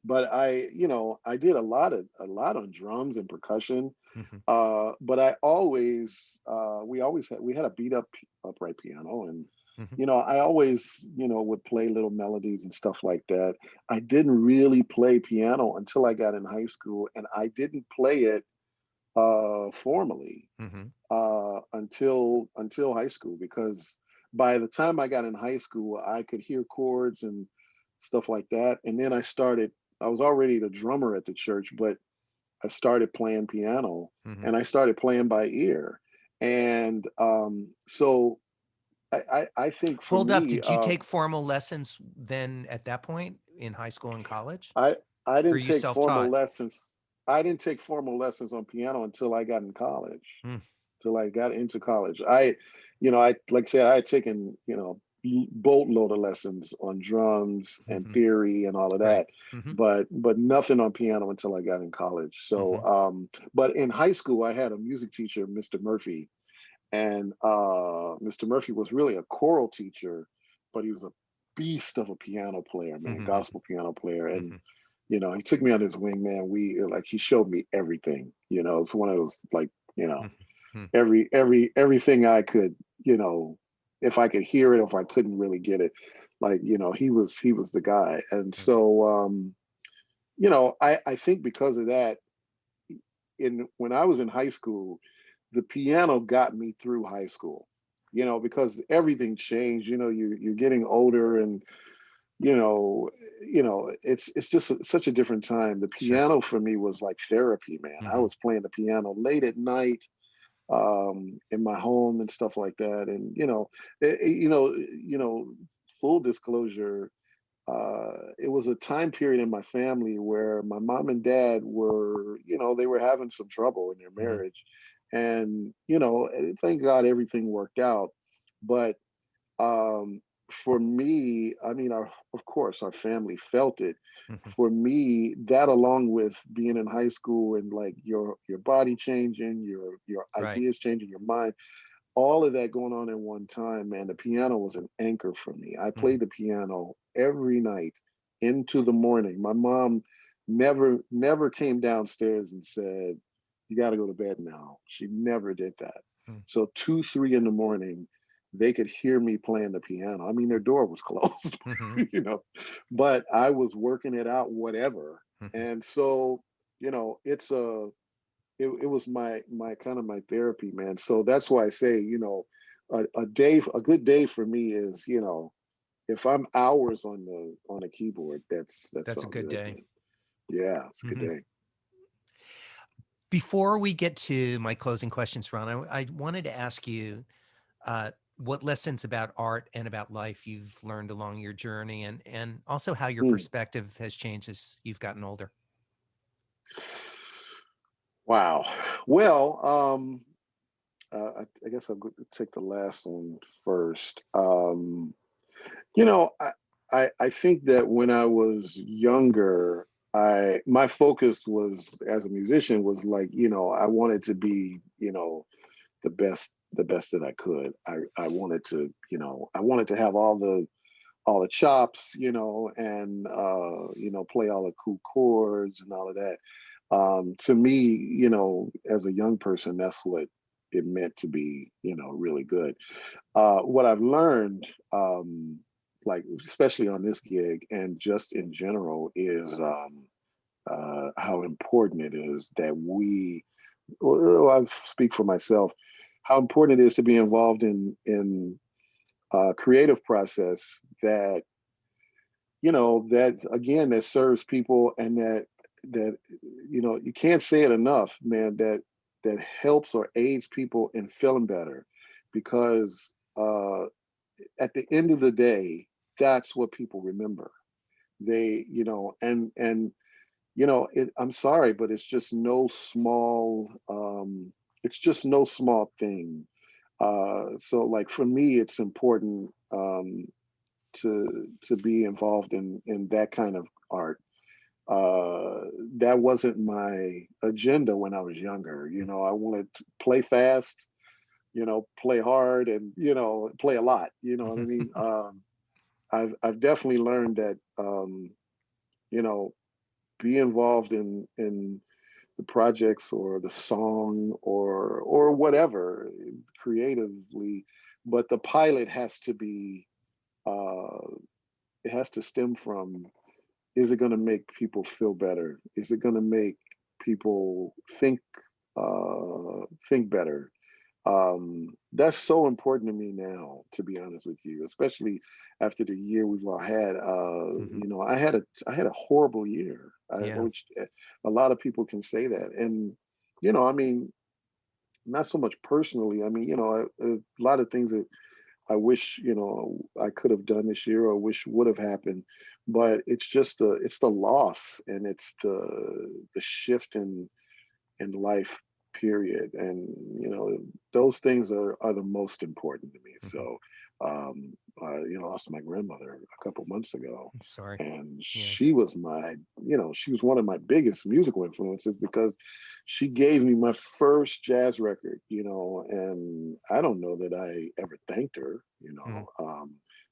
but I did a lot on drums and percussion. Mm-hmm. But we had a beat up upright piano, and Mm-hmm. I always would play little melodies and stuff like that. I didn't really play piano until I got in high school, and I didn't play it formally Mm-hmm. until high school, because by the time I got in high school, I could hear chords and stuff like that. And then I was already the drummer at the church, but I started playing piano, Mm-hmm. and I started playing by ear. And so I think for Hold up. me, Did you take formal lessons then at that point in high school and college? I I Or are didn't you take formal self-taught? lessons. I didn't take formal lessons on piano until I got in college. Mm. Till I got into college, I like I said, I had taken boatload of lessons on drums and Mm-hmm. theory and all of Right. that, Mm-hmm. but nothing on piano until I got in college. Mm-hmm. So, but in high school, I had a music teacher, Mr. Murphy, and Mr. Murphy was really a choral teacher, but he was a beast of a piano player, man, Mm-hmm. gospel piano player. And Mm-hmm. he took me under his wing, man. He showed me everything. It's one of those, like, Mm-hmm. everything I could, if I could hear it, or if I couldn't really get it, like, he was the guy. And so, I think because of that, when I was in high school, the piano got me through high school, because everything changed. You're getting older, and it's just such a different time. The Sure. piano for me was like therapy, man. I Mm-hmm. was playing the piano late at night, in my home and stuff like that. And full disclosure, it was a time period in my family where my mom and dad were, they were having some trouble in their Mm-hmm. marriage, and thank God everything worked out. But um, for me, I mean, of course, our family felt it. Mm-hmm. For me, that, along with being in high school, and like your body changing, your Right. ideas changing, your mind, all of that going on at one time, man, the piano was an anchor for me. I Mm-hmm. played the piano every night into the morning. My mom never came downstairs and said, "You got to go to bed now." She never did that. Mm-hmm. So 2, 3 in the morning, they could hear me playing the piano. I mean, their door was closed, Hmm. you know, but I was working it out, whatever. Hmm. And so, it was my kind of my therapy, man. So that's why I say, a good day for me is, if I'm hours on the keyboard, that's That's a all good good, day. man. Yeah, it's a good Hmm. day. Before we get to my closing questions, Ron, I wanted to ask you what lessons about art and about life you've learned along your journey, and also how your Hmm. perspective has changed as you've gotten older. Wow. Well, I guess I'll take the last one first. You know, I think that when I was younger, my focus was as a musician was like, I wanted to be, the best that I could. I wanted to, I wanted to have all the chops, and play all the cool chords and all of that. To me, as a young person, that's what it meant to be, really good. What I've learned, like especially on this gig and just in general, is how important it is that well, I speak for myself, how important it is to be involved in creative process that again that serves people, and that you can't say it enough, man, that helps or aids people in feeling better, because at the end of the day, that's what people remember. They, and I'm sorry, but it's just no small thing. So like for me, it's important, to be involved in that kind of art. That wasn't my agenda when I was younger. I wanted to play fast, play hard, and play a lot. You know what I mean? I've definitely learned that, you know be involved in the projects or the song or whatever creatively, but the pilot has to be, uh, it has to stem from, is it going to make people feel better? Is it going to make people think better? That's so important to me now, to be honest with you, especially after the year we've all had. Hmm. I had a horrible year, Yeah. which a lot of people can say that, and I mean, not so much personally. I mean, a lot of things that I wish, I could have done this year or wish would have happened, but it's the loss, and it's the shift in life, period. And those things are the most important to me. Hmm. So I lost my grandmother a couple months ago, I'm sorry. and Yeah. she was one of my biggest musical influences, because she gave me my first jazz record, and I don't know that I ever thanked her. Mm.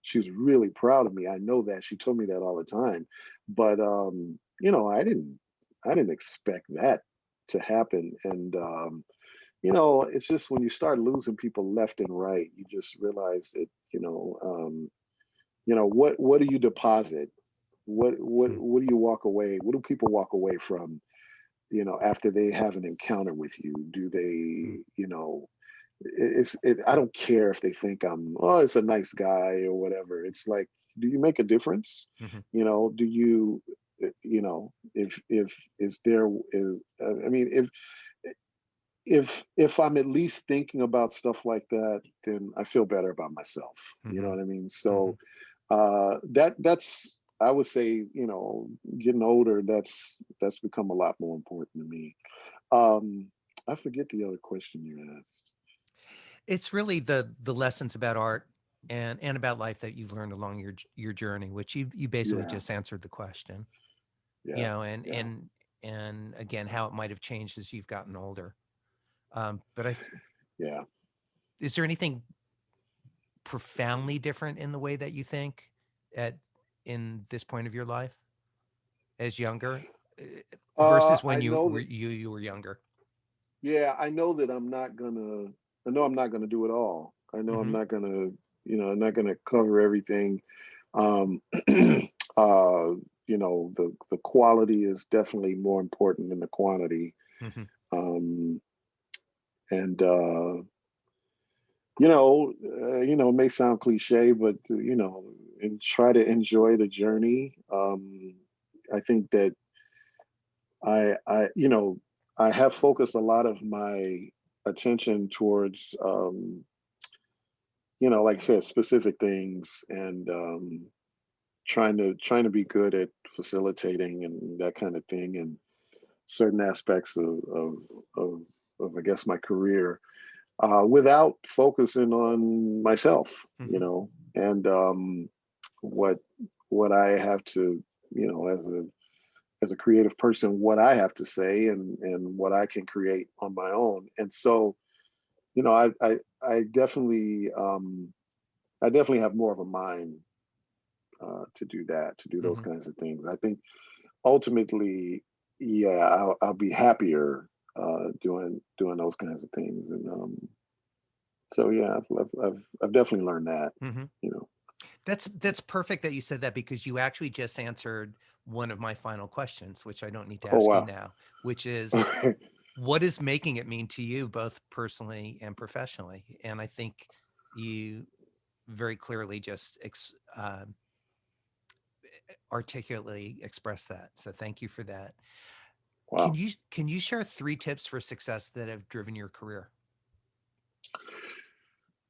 She was really proud of me. I know that she told me that all the time, but I didn't expect that to happen. And it's just when you start losing people left and right, you just realize that, what do you deposit? Mm. What do you walk away? What do people walk away from, after they have an encounter with you? Do Mm. they, I don't care if they think it's a nice guy or whatever. It's like, do you make a difference? Mhm. Do you, if is there is I mean, if I'm at least thinking about stuff like that, then I feel better about myself. You know Mhm. what I mean? So Mhm. that's, I would say, getting older, that's become a lot more important to me. I forget the other question you asked. It's really the lessons about art and about life that you've learned along your journey, which you basically Yeah, just answered the question. yeah, And yeah. and again, how it might have changed as you've gotten older. But Yeah. is there anything profoundly different in the way that you think at in this point of your life as younger, versus when I know that. you were younger? Yeah, I know I'm not gonna do it all. I know I'm Mm-hmm. not gonna, I'm not gonna cover everything. Um, the quality is definitely more important than the quantity. Mm-hmm. Um, and it may sound cliche, but and try to enjoy the journey. I think that I have focused a lot of my attention towards, like I said, specific things, and trying to be good at facilitating and that kind of thing, and certain aspects of I guess my career, without focusing on myself, Mm-hmm. and what what I have to, as a creative person, what I have to say, and what I can create on my own. And so, I definitely have more of a mind to do that, to do those Mm-hmm. kinds of things. I think ultimately, yeah, I'll be happier doing those kinds of things. And so yeah, I've definitely learned that. Mm-hmm. You know. That's perfect that you said that, because you actually just answered one of my final questions, which I don't need to Oh ask you wow. now, which is, what is making it mean to you, both personally and professionally? And I think you very clearly just articulately express that. So thank you for that. Can Wow. you share 3 tips for success that have driven your career?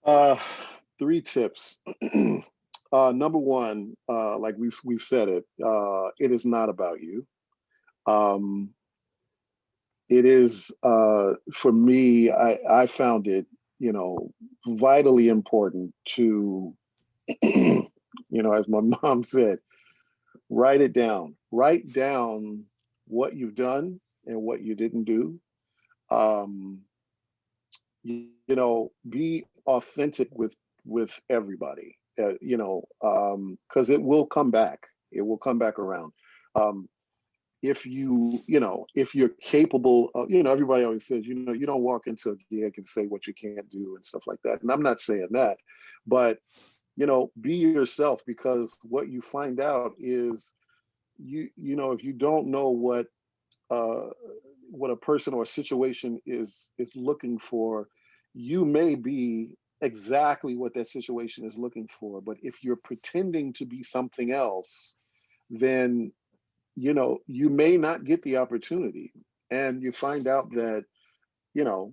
Uh, 3 tips. Number one, like we've said it. It is not about you. Um, it is, for me. I found it, vitally important to, as my mom said, write it down. Write down what you've done and what you didn't do. Um, be authentic with everybody. Because it will come back. It will come back around. Um, if you're capable of, everybody always says, you don't walk into a gig and say what you can't do and stuff like that. And I'm not saying that, but be yourself, because what you find out is, if you don't know uh, what a person or a situation is looking for, you may be exactly what that situation is looking for. But if you're pretending to be something else, then you may not get the opportunity, and you find out that you know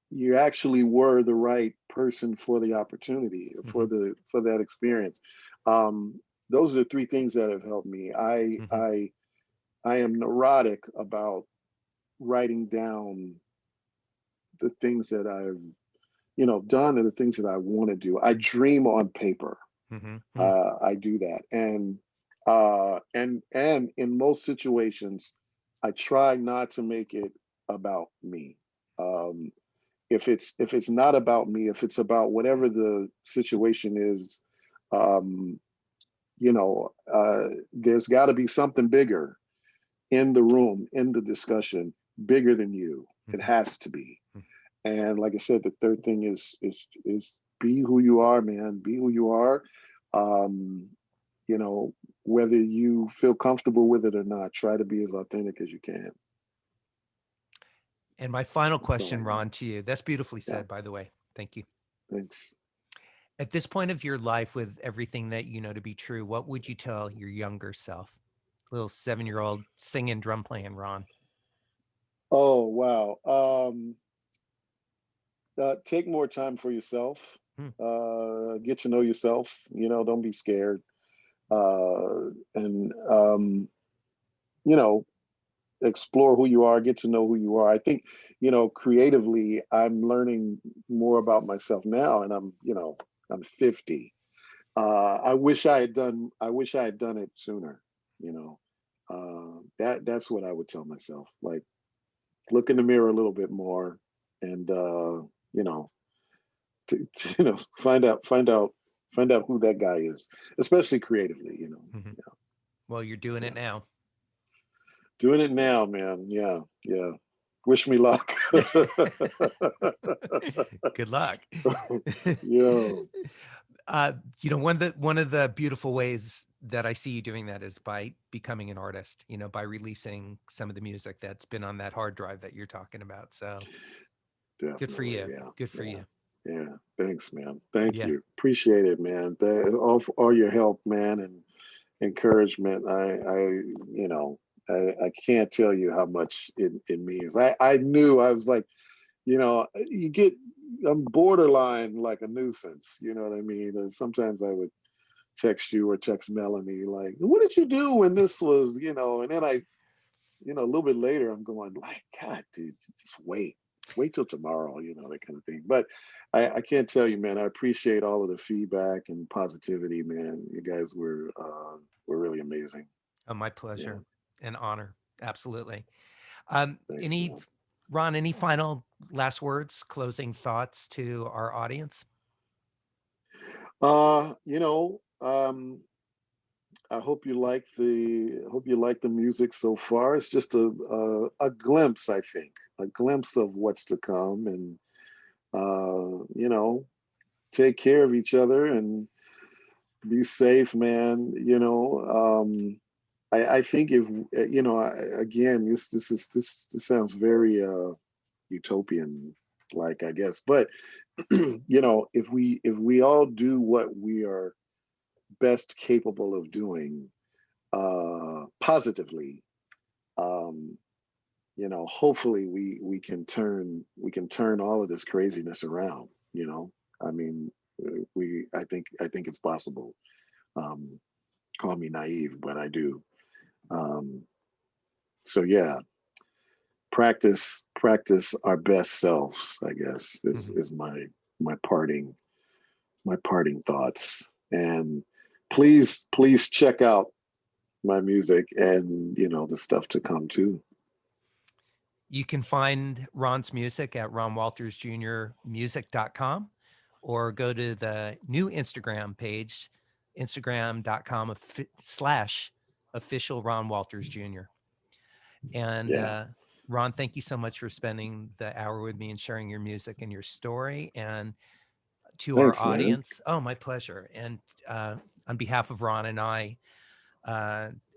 you actually were the right person for the opportunity, Mm-hmm. for that experience. um, those are the 3 things that have helped me. i Mm-hmm. i I am neurotic about writing down the things that I've done, and the things that I want to do. I dream on paper. Mm-hmm. I do that, and in most situations, I try not to make it about me. Um, if it's not about me, if it's about whatever the situation is, um, there's got to be something bigger in the room, in the discussion, bigger than you. It Mm-hmm. has to be. And like I said, the third thing is be who you are, man. Be who you are. Um, you know, whether you feel comfortable with it or not, try to be as authentic as you can. And my final That's all question, I got. Ron, to you. That's beautifully Yeah, said, by the way. Thank you. thanks. At this point of your life, with everything that you know to be true, what would you tell your younger self? Little 7-year-old singing, drum playing Ron. Oh wow. Take more time for yourself. Hmm. Get to know yourself. Don't be scared. And you know, explore who you are, get to know who you are. I think, creatively, I'm learning more about myself now, and I'm 50. I wish I had done it sooner. You know, that's what I would tell myself. Like, look in the mirror a little bit more, and you know, find out who that guy is, especially creatively. Mm-hmm. Well, you're doing Yeah. it now. Doing it now, man. Yeah, yeah. Wish me luck. Good luck. Yeah. One of the beautiful ways that I see you doing that is by becoming an artist, by releasing some of the music that's been on that hard drive that you're talking about. So Definitely, good for you. yeah. Good for you. Yeah. Thanks, man. Thank Yeah. you. Appreciate it, man. All your help, man, and encouragement. I can't tell you how much it means. I knew, I was like, I'm borderline like a nuisance, you know what I mean? And sometimes I would text you or text Melanie, like, what did you do when this was, and then a little bit later I'm going like, God, dude, just wait till tomorrow, that kind of thing. But I can't tell you, man, I appreciate all of the feedback and positivity, man. You guys were really amazing. Oh, my pleasure and honor. Absolutely. Thanks, Any man. Ron, any final last words, closing thoughts to our audience? I hope you like the music so far. It's just a glimpse, I think, a glimpse of what's to come, and take care of each other and be safe, man. I think if again, this sounds very utopian, like, I guess, but if we all do what we are best capable of doing positively, hopefully we can turn all of this craziness around. I mean, I think it's possible. Call me naive, but I do. So yeah, practice our best selves, I guess, is my parting thoughts. And please check out my music and the stuff to come too. You can find Ron's music at ronwaltersjrmusic.com, or go to the new Instagram page, instagram.com/official Ron Walters Jr. And Ron, thank you so much for spending the hour with me and sharing your music and your story. And to Thanks, our man. audience, oh, my pleasure. And on behalf of Ron and I,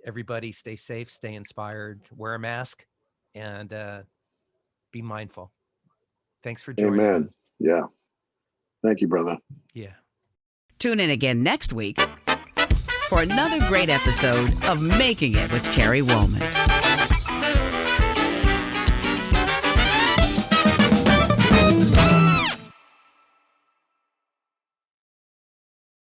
everybody stay safe, stay inspired, wear a mask, and be mindful. Thanks for joining Amen. us. Yeah. Thank you, brother. Yeah. Tune in again next week for another great episode of Making It with Terry Woolman.